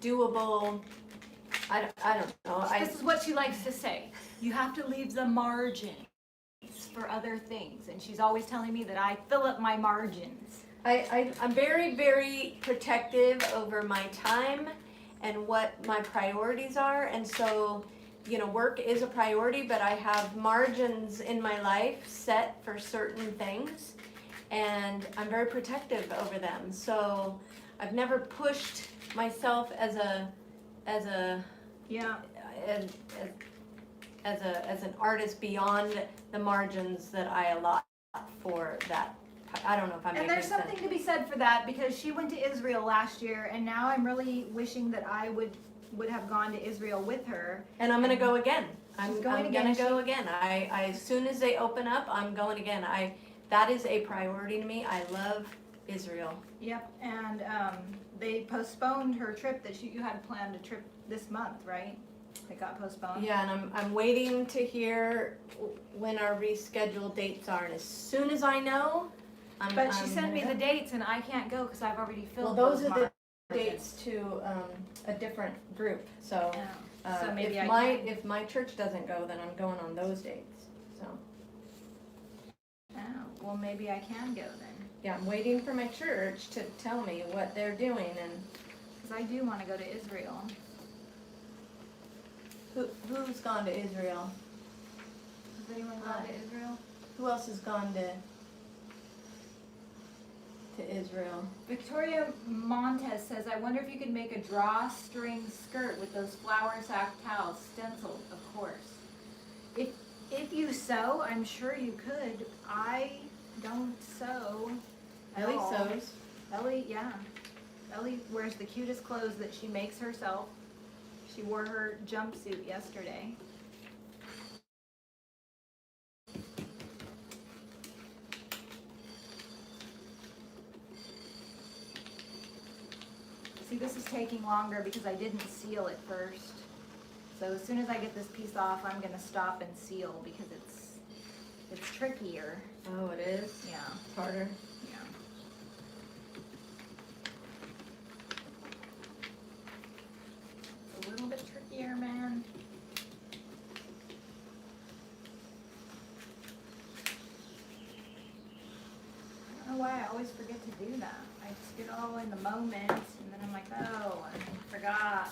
doable, I don't know. This is what she likes to say. You have to leave the margins for other things. And she's always telling me that I fill up my margins. I'm very, very protective over my time and what my priorities are. And so, work is a priority, but I have margins in my life set for certain things. And I'm very protective over them. So I've never pushed myself as Yeah. an artist beyond the margins that I allot for that. I don't know if I'm And making there's sense. something to be said for that because she went to Israel last year and now I'm really wishing that I would have gone to Israel with her. And I'm gonna go again. I'm going again. gonna go again. I as soon as they open up, I'm going again. That is a priority to me. I love Israel. Yep, and they postponed her trip that you had planned a trip this month, right? It got postponed. Yeah, and I'm waiting to hear when our rescheduled dates are. And as soon as I know, But she I'm sent me gonna the go. dates and I can't go because I've already filled Well, those are the margins. dates to a different group. So. Yeah. So maybe if my church doesn't go, then I'm going on those dates. So Oh, well, maybe I can go then. yeah, I'm waiting for my church to tell me what they're doing and Because I do want to go to Israel. who's gone to Israel. Has anyone gone to Israel? Who else has gone to? to Israel. Victoria Montez says, I wonder if you could make a drawstring skirt with those flour sack towels, stenciled, of course. If you sew, I'm sure you could. I don't sew. at Ellie all. sews. Ellie, yeah. Ellie wears the cutest clothes that she makes herself. She wore her jumpsuit yesterday. See, this is taking longer because I didn't seal it first. So as soon as I get this piece off, I'm gonna stop and seal because it's trickier. Oh, it is? Yeah, It's harder. yeah. It's a little bit trickier, man. I don't know why I always forget to do that. I just get all in the moment and then I'm like, oh, I forgot.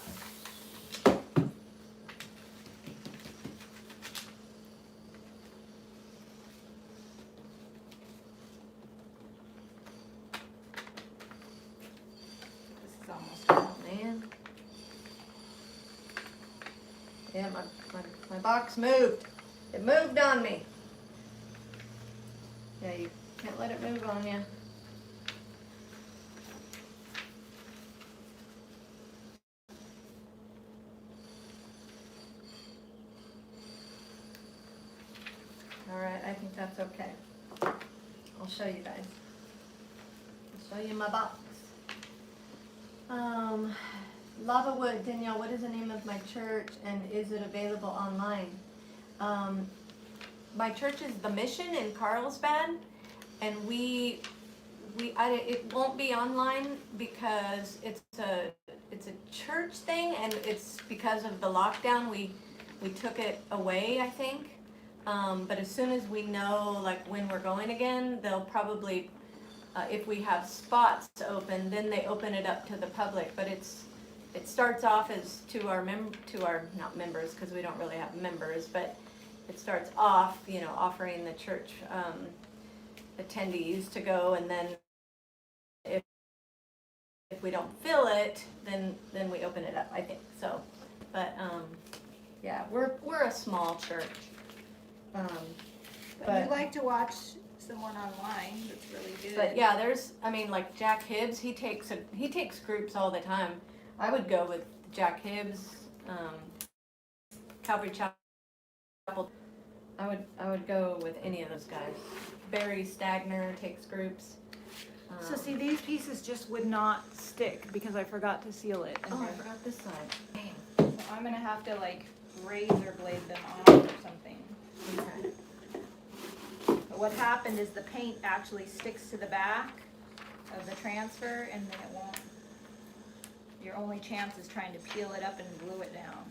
This is almost done. Man. Yeah, my box moved. It moved on me. Yeah, you can't let it move on you. Alright, I think that's okay. I'll show you guys. I'll show you my box. Lava Wood, Danielle, what is the name of my church and is it available online? My church is The Mission in Carlsbad, and it won't be online because it's a church thing, and it's because of the lockdown we took it away, I think. But as soon as we know like when we're going again, they'll probably if we have spots open, then they open it up to the public. But it starts off as to our not members because we don't really have members, but it starts off, offering the church attendees to go, and then if we don't fill it, then we open it up, I think. So, but yeah, we're a small church. But you like to watch someone online that's really good. But yeah, like Jack Hibbs, he takes groups all the time. I would go with Jack Hibbs, Calvary Chapel. I would go with any of those guys. Barry Stagner takes groups. So see, these pieces just would not stick because I forgot to seal it. Oh, I forgot this side. Dang. So I'm gonna have to like razor blade them off or something. Okay. But what happened is the paint actually sticks to the back of the transfer and then it won't. Your only chance is trying to peel it up and glue it down.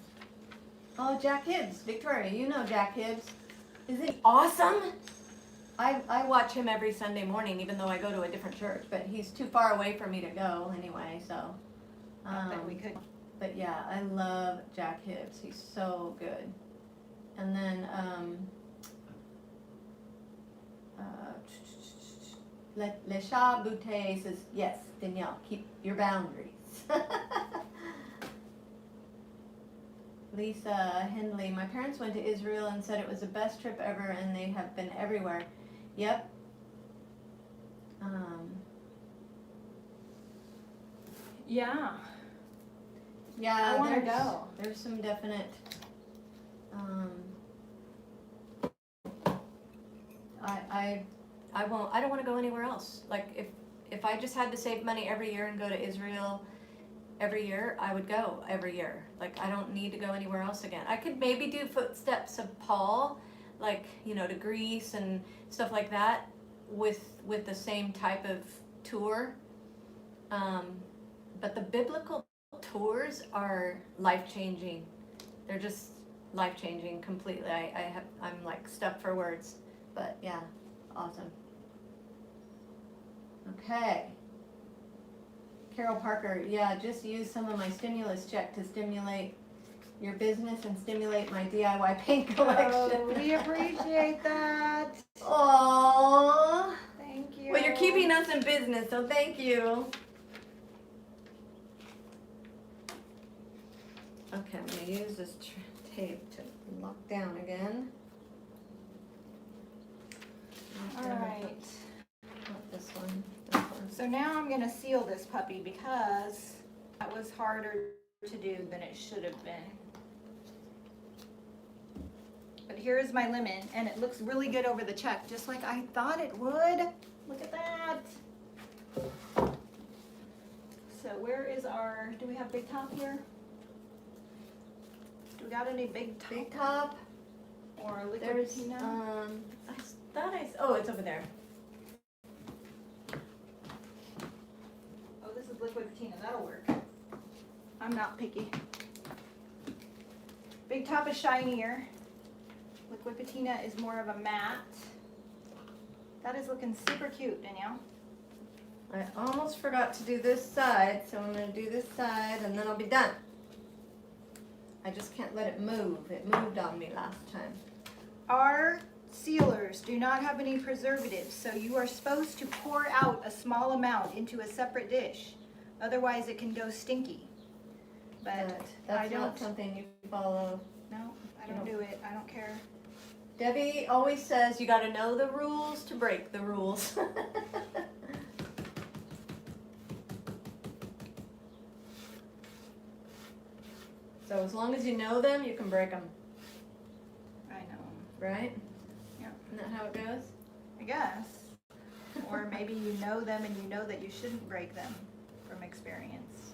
Oh, Jack Hibbs, Victoria, you know Jack Hibbs. Isn't he awesome? I watch him every Sunday morning, even though I go to a different church, but he's too far away for me to go anyway, so. Not that we could. But yeah, I love Jack Hibbs. He's so good. And then, Le Chat Boutte says, yes, Danielle, keep your boundaries. Lisa Hindley, my parents went to Israel and said it was the best trip ever and they have been everywhere. Yep. Yeah. Yeah, I wanna go. There's some definite, I don't want to go anywhere else. Like if I just had to save money every year and go to Israel every year, I would go every year. Like I don't need to go anywhere else again. I could maybe do Footsteps of Paul, like, to Greece and stuff like that with the same type of tour. But the biblical tours are life-changing. They're just life-changing completely. I'm like stuck for words, but yeah, awesome. Okay. Carol Parker, yeah, just use some of my stimulus check to stimulate your business and stimulate my DIY paint collection. Oh, we appreciate that. Aww. Thank you. Well, you're keeping us in business, so thank you. Okay, I'm gonna use this tape to lock down again. All right. Not this one. This one. So now I'm gonna seal this puppy because that was harder to do than it should have been. But here is my lemon, and it looks really good over the check, just like I thought it would. Look at that. So where is our, do we have big top here? Do we got any big top? Big top. Or liquid There's, patina? I thought oh, it's over there. Oh, this is liquid patina, that'll work. I'm not picky. Big top is shinier. Liquid patina is more of a matte. That is looking super cute, Danielle. I almost forgot to do this side, so I'm gonna do this side and then I'll be done. I just can't let it move. It moved on me last time. Our sealers do not have any preservatives, so you are supposed to pour out a small amount into a separate dish. Otherwise it can go stinky. But I That's don't, not something you follow. no, I don't do it. I don't care. Debbie always says you gotta know the rules to break the rules. So as long as you know them, you can break them, I know. right? Yeah. Isn't that how it goes? I guess. Or maybe you know them and you know that you shouldn't break them from experience.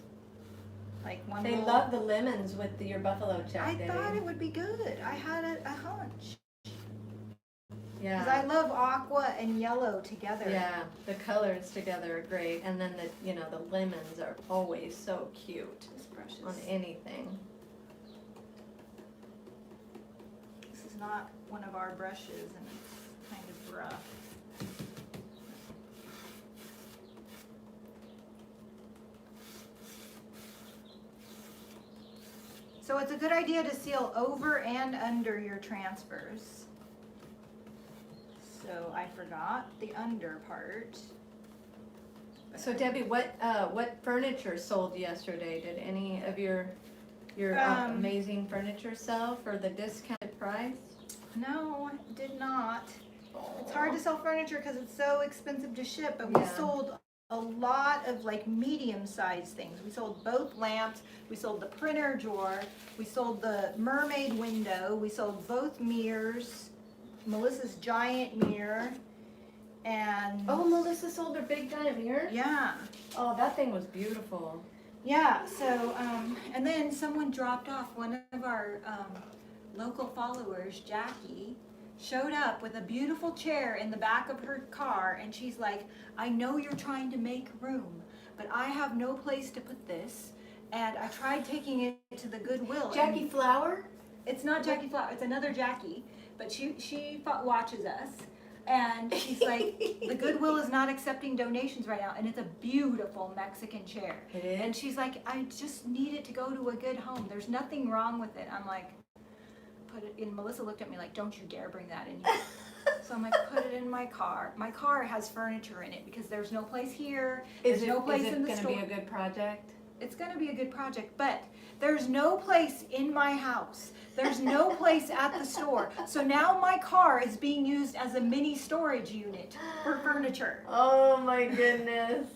Like one They little- love the lemons with your buffalo check, I Debbie. thought it would be good. I had a hunch. Yeah. Because I love aqua and yellow together. Yeah, the colors together are great, and then the lemons are always so cute This brush on is, anything. this is not one of our brushes and it's kind of rough. So it's a good idea to seal over and under your transfers. So I forgot the under part. So Debbie, what furniture sold yesterday? Did any of your amazing furniture sell for the discounted price? No, did not. It's hard to sell furniture because it's so expensive to ship, but we Yeah. sold a lot of like medium-sized things. We sold both lamps, we sold the printer drawer, we sold the mermaid window, we sold both mirrors, Melissa's giant mirror, and Oh, Melissa sold her big giant mirror? yeah. Oh, that thing was beautiful. Yeah, so, and then someone dropped off, one of our local followers, Jackie, showed up with a beautiful chair in the back of her car, and she's like, I know you're trying to make room, but I have no place to put this, and I tried taking it to the Goodwill. Jackie and Flower? it's not Jackie Flower, it's another Jackie, but she watches us, and she's like, the Goodwill is not accepting donations right now, and it's a beautiful Mexican chair. It is? And she's like, I just need it to go to a good home. There's nothing wrong with it. I'm like, put it in. Melissa looked at me like, don't you dare bring that in here. So I'm like, put it in my car. My car has furniture in it because there's no place here. There's no place in the store. Is it gonna be a good project? It's gonna be a good project, but there's no place in my house. There's no place at the store. So now my car is being used as a mini storage unit for furniture. Oh my goodness.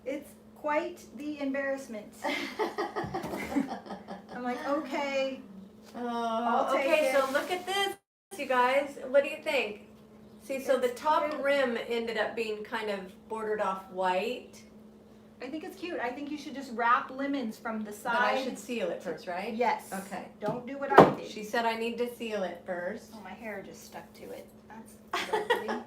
It's quite the embarrassment. I'm like, okay. Oh, take okay, it. so look at this, you guys. What do you think? See, so the It's top cute. rim ended up being kind of bordered off white, I think it's cute. I think you should just wrap lemons from the but I side. should seal it first, right? Yes. Okay. Don't do what I did. She said I need to seal it first. Oh, my hair just stuck to it. That's lovely.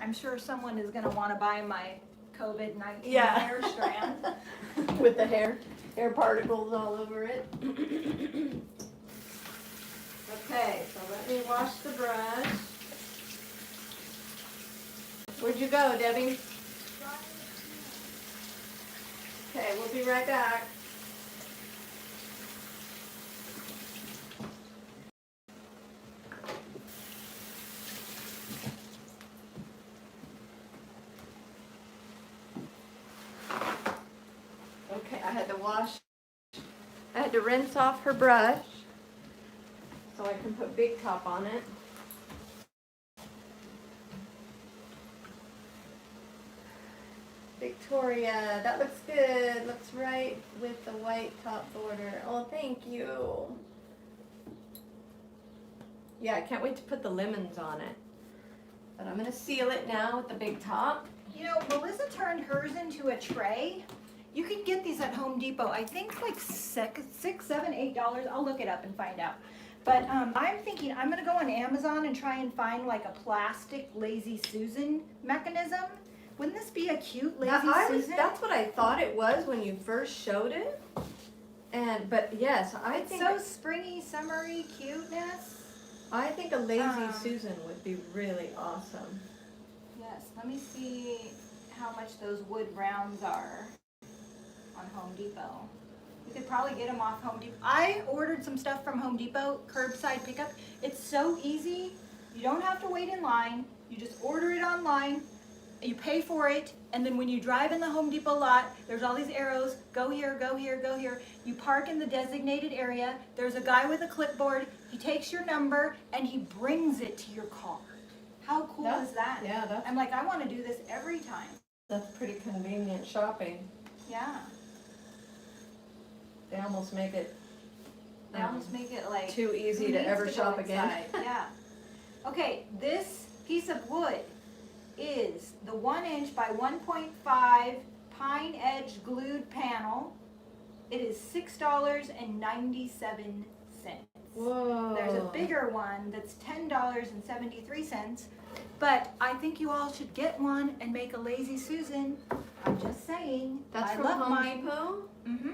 I'm sure someone is gonna wanna buy my COVID-19 Yeah. hair strand. With the hair particles all over it. Okay, so let me wash the brush. Where'd you go, Debbie? Okay, we'll be right back. had to I had to rinse off her brush so I can put Big Top on it. Victoria, that looks good. Looks right with the white top border. Oh, thank you. Yeah, I can't wait to put the lemons on it. But I'm gonna seal it now with the Big Top. You know, Melissa turned hers into a tray. You can get these at Home Depot. I think like $6, $7, $8. I'll look it up and find out. But I'm thinking I'm gonna go on Amazon and try and find like a plastic Lazy Susan mechanism. Wouldn't this be a cute Lazy Susan? That's what I thought it was when you first showed it. But yes, I It's think so springy, summery cuteness. I think a Lazy Susan would be really awesome. Yes, let me see how much those wood rounds are on Home Depot. You could probably get them off Home Depot. I ordered some stuff from Home Depot, curbside pickup. It's so easy. You don't have to wait in line. You just order it online. You pay for it, and then when you drive in the Home Depot lot, there's all these arrows, go here, go here, go here. You park in the designated area, there's a guy with a clipboard, he takes your number, and he brings it to your car. How cool is that? Yeah, I'm like, I want to do this every time. that's pretty convenient shopping. Yeah. They almost make it They almost make it like too easy who to needs ever go shop again. inside? Yeah. Okay, this piece of wood is the 1" by 1.5 pine edge glued panel. It is $6.97. Whoa. There's a bigger one that's $10.73. But I think you all should get one and make a Lazy Susan. I'm just saying. That's I from love Home mine. Depot? Mm-hmm.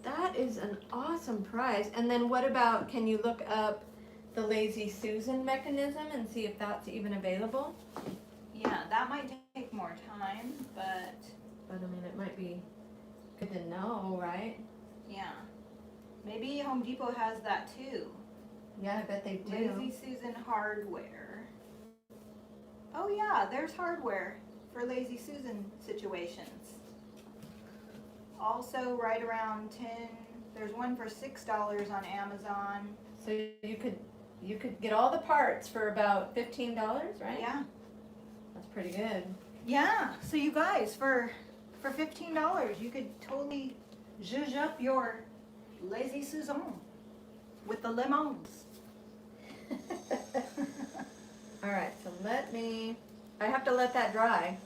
That is an awesome price. And then what about, can you look up the Lazy Susan mechanism and see if that's even available? Yeah, that might take more time, but I mean, it might be good to know, right? yeah. Maybe Home Depot has that too. Yeah, I bet they do. Lazy Susan hardware. Oh yeah, there's hardware for Lazy Susan situations. Also right around 10, there's one for $6 on Amazon. So you could get all the parts for about $15, right? Yeah. That's pretty good. Yeah, so you guys, for $15, you could totally zhuzh up your Lazy Susan with the lemons. All right, so I have to let that dry.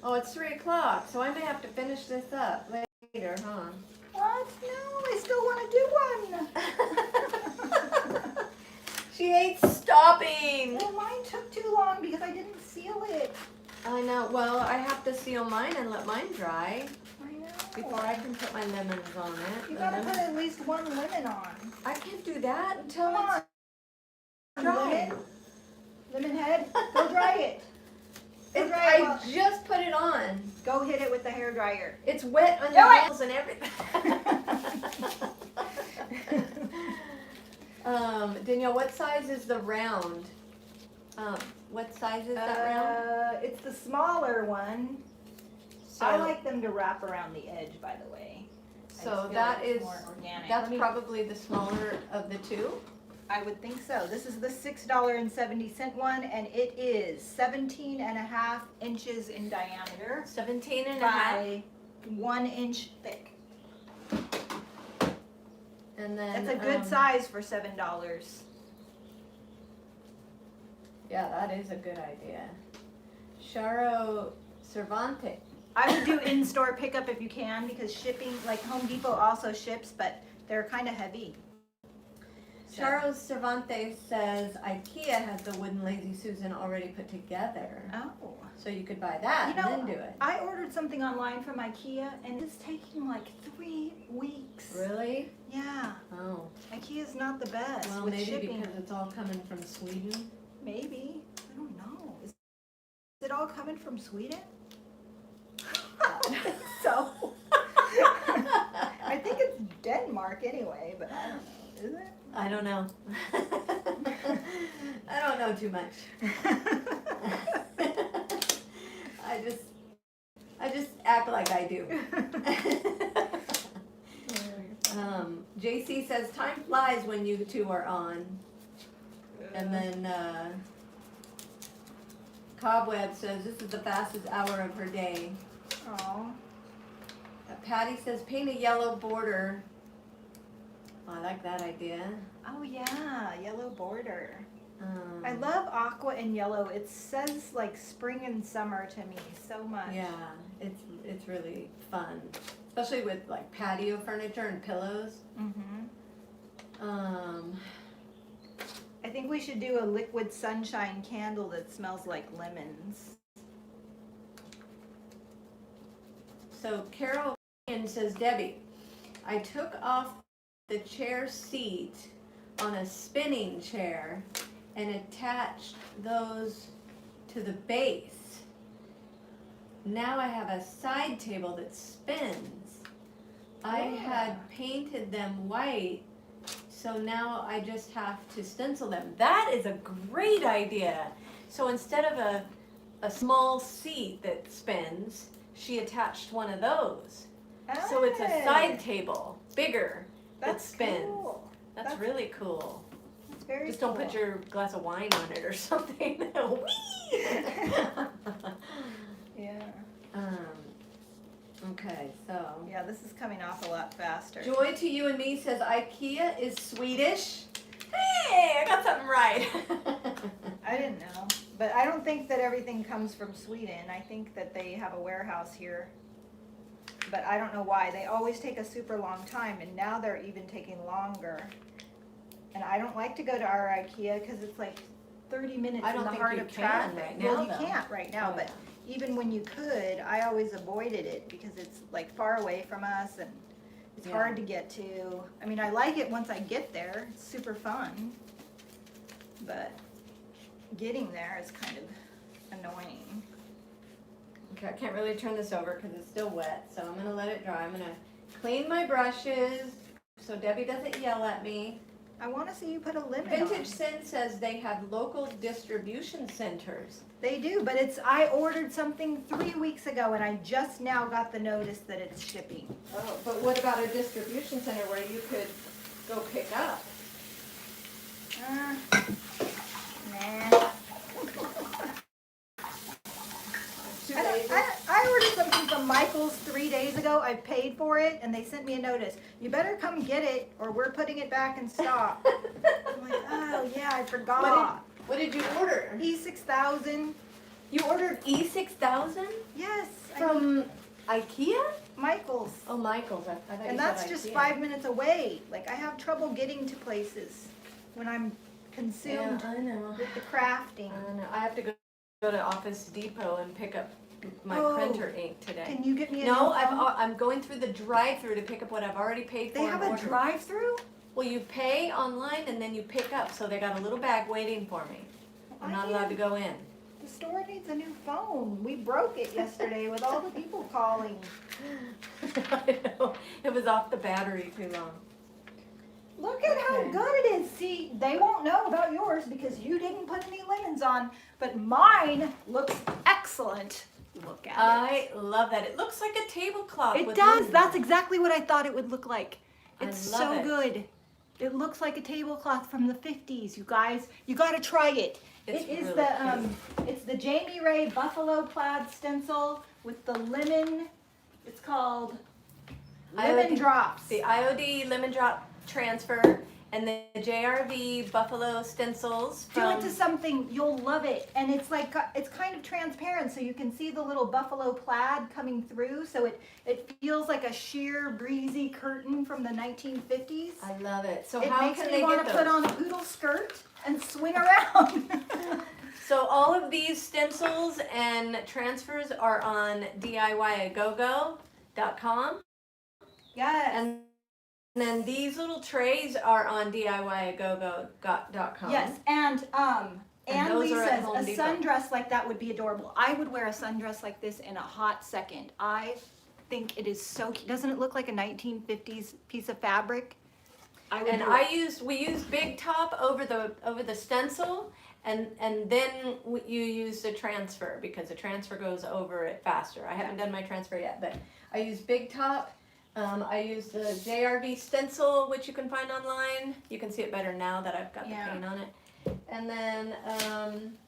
Oh, it's 3 o'clock, so I may have to finish this up later, huh? What? No, I still want to do one. She hates stopping. Well, mine took too long because I didn't seal it. I know. Well, I have to seal mine and let mine dry I know. before I can put my lemons on it. You gotta put at least one lemon on. I can't do that until Come on. it's dry. Lemon head, go dry it. Go dry it I well. just put it on. Go hit it with the hair dryer. It's wet on Do your it. nails and everything. Danielle, what size is the round? What size is that round? It's the smaller one. So, I like them to wrap around the edge, by the way. I So just feel that like it's is- more organic. that's Let me- probably the smaller of the two. I would think so. This is the $6.70 one, and it is 17.5 inches in diameter 17 and a half. by 1 inch thick. And then That's a good size for $7. Yeah, that is a good idea. Charo Cervantes. I would do in-store pickup if you can, because shipping, like Home Depot also ships, but they're kind of heavy. So- Charo Cervantes says IKEA has the wooden Lazy Susan already put together. Oh. So you could buy that You know, and then do it. I ordered something online from IKEA, and it's taking like 3 weeks. Really? Yeah. Oh. IKEA's not the best Well, with maybe shipping. because it's all coming from Sweden. Maybe. I don't know. Is it all coming from Sweden? I don't think so. I think it's Denmark anyway, but I don't know. Is it? I don't know. I don't know too much. I just act like I do. JC says time flies when you two are on. And then Cobweb says this is the fastest hour of her day. Oh. Patty says paint a yellow border. Oh, I like that idea. Oh yeah, yellow border. I love aqua and yellow. It says like spring and summer to me so much. Yeah, it's really fun, especially with like patio furniture and pillows. I think we should do a liquid sunshine candle that smells like lemons. So Carol says, Debbie, I took off the chair seat on a spinning chair and attached those to the base. Now I have a side table that spins. I had painted them white, so now I just have to stencil them. That is a great idea. So instead of a small seat that spins, she attached one of those. So it's a side table, bigger, that spins. Cool. That's really cool. That's very Just cool. don't put your glass of wine on it or something. Whee! Yeah. Okay, so. Yeah, this is coming off a lot faster. Joy to you and me says IKEA is Swedish. Hey, I got something right. I didn't know. But I don't think that everything comes from Sweden. I think that they have a warehouse here. But I don't know why. They always take a super long time, and now they're even taking longer. And I don't like to go to our IKEA because it's like 30 minutes I don't in the think heart you of can traffic. right now, Well, you though. can't right now, Oh, but even when you could, I always avoided it because it's like far away from us and it's Yeah. hard to get to. I mean, I like it once I get there. It's super fun. But getting there is kind of annoying. Okay, I can't really turn this over because it's still wet, so I'm gonna let it dry. I'm gonna clean my brushes so Debbie doesn't yell at me. I want to see you put a limit Vintage on. Sin says they have local distribution centers. They do, but I ordered something 3 weeks ago and I just now got the notice that it's shipping. Oh, but what about a distribution center where you could go pick up? Nah. I ordered something from Michael's 3 days ago. I paid for it and they sent me a notice. You better come get it or we're putting it back in stock. I'm like, oh yeah, I forgot. What did you order? E6000. You ordered E6000 Yes. from IKEA? Michael's. Oh, Michael's. I thought And you that's said just IKEA. 5 minutes away. Like I have trouble getting to places when I'm consumed Yeah, I know. with the crafting. I know. I have to go to Office Depot and pick up my Oh, printer ink today. Can you get me a No, new phone? I'm going through the drive-through to pick up what I've already paid for. They have and a ordered. drive-through? Well, you pay online and then you pick up, so they got a little bag waiting for me. I'm not allowed to go in. The store needs a new phone. We broke it yesterday with all the people calling. I know. It was off the battery too long. Look at how Okay. good it is. See, they won't know about yours because you didn't put any lemons on, but mine looks excellent. Look at I love that. It looks like a tablecloth. it. It with does. lemons. That's exactly what I thought it would look like. I It's love so it. good. It looks like a tablecloth from the 50s, you guys. You got to try it. It's It is really it's the Jamie Ray Buffalo Plaid stencil with the lemon. It's called Lemon IOD Drops. The IOD lemon drop transfer and the JRV buffalo stencils Do from it to something, you'll love it. And it's like, it's kind of transparent, so you can see the little buffalo plaid coming through. So it feels like a sheer, breezy curtain from the 1950s. I love it. So It how makes can me they want get to those? put on a poodle skirt and swing around. So all of these stencils and transfers are on DIYagogo.com. Yes. And then these little trays are on DIYagogo.com. Yes, and Ann those Lee are at says Home a Depot. sundress like that would be adorable. I would wear a sundress like this in a hot second. I think it is so cute. Doesn't it look like a 1950s piece of fabric? I would And do it. we use Big Top over the stencil, and then you use the transfer because the transfer goes over it faster. I haven't done my transfer yet, but I use Big Top I used the JRV Stencil, which you can find online. You can see it better now that I've got the paint on it. And then,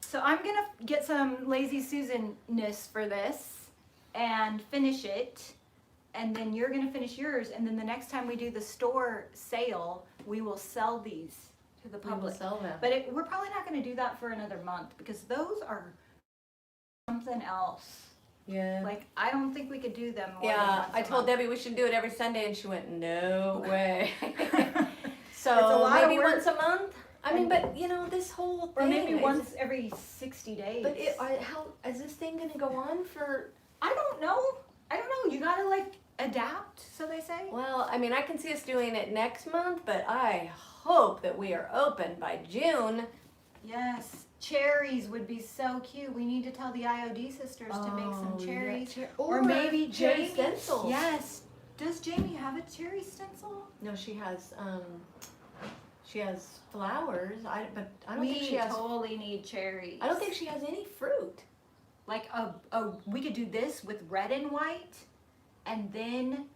So I'm gonna get some Lazy Susan-ness for this and finish it. And then you're gonna finish yours. And then the next time we do the store sale, we will sell these to the public. sell them. But we're probably not gonna do that for another month because those are something else. Yeah. Like, I don't think we could do them more than Yeah, once I a told month. Debbie we should do it every Sunday, and she went, "No way." So It's a lot of maybe work. once a month. I mean, but you know, this whole thing. Or maybe is- once every 60 days. But how is this thing gonna go on for? I don't know. You gotta like adapt, so they say. Well, I mean, I can see us doing it next month, but I hope that we are open by June. Yes, cherries would be so cute. We need to tell the IOD sisters to make some cherries. Or maybe cherry Jamie. stencils. Yes. Does Jamie have a cherry stencil? No, she has flowers. But I don't think We she has. totally need cherries. I don't think she has any fruit. Like we could do this with red and white, and then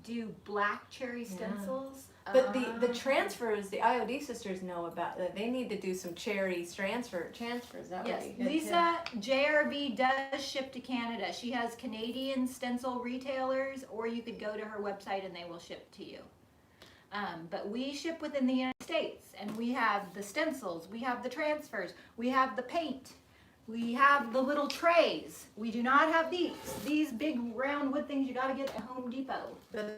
do black cherry stencils. But the transfers, the IOD sisters know about that. They need to do some cherry transfers. That Yes, would be good Lisa JRV does ship to Canada. She has Canadian stencil retailers, or you could go to her website and they will ship to you. But we ship within the United States, and we have the stencils, we have the transfers, we have the paint, we have the little trays. We do not have these big round wood things you got to get at Home Depot. too.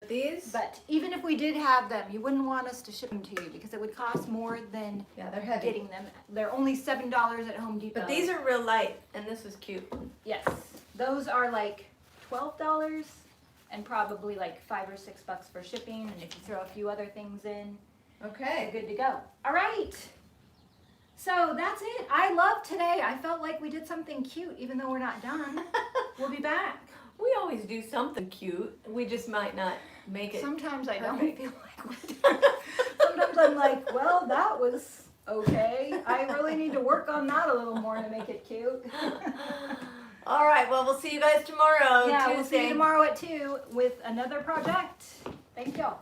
These? But even if we did have them, you wouldn't want us to ship them to you because it would cost more than Yeah, they're heavy. getting them. They're only $7 at Home Depot. But these are real light, and this is cute. Yes, those are like $12 and probably like $5 or $6 for shipping. And if you throw a few other things in, you're Okay. good to go. All right. So that's it. I love today. I felt like we did something cute, even though we're not done. We'll be back. We always do something cute. We just might not make it. Sometimes I don't perfect. feel like we're done. Sometimes I'm like, well, that was okay. I really need to work on that a little more to make it cute. All right. Well, we'll see you guys tomorrow. Yeah, Tuesday. we'll see you tomorrow at 2 with another project. Thank y'all.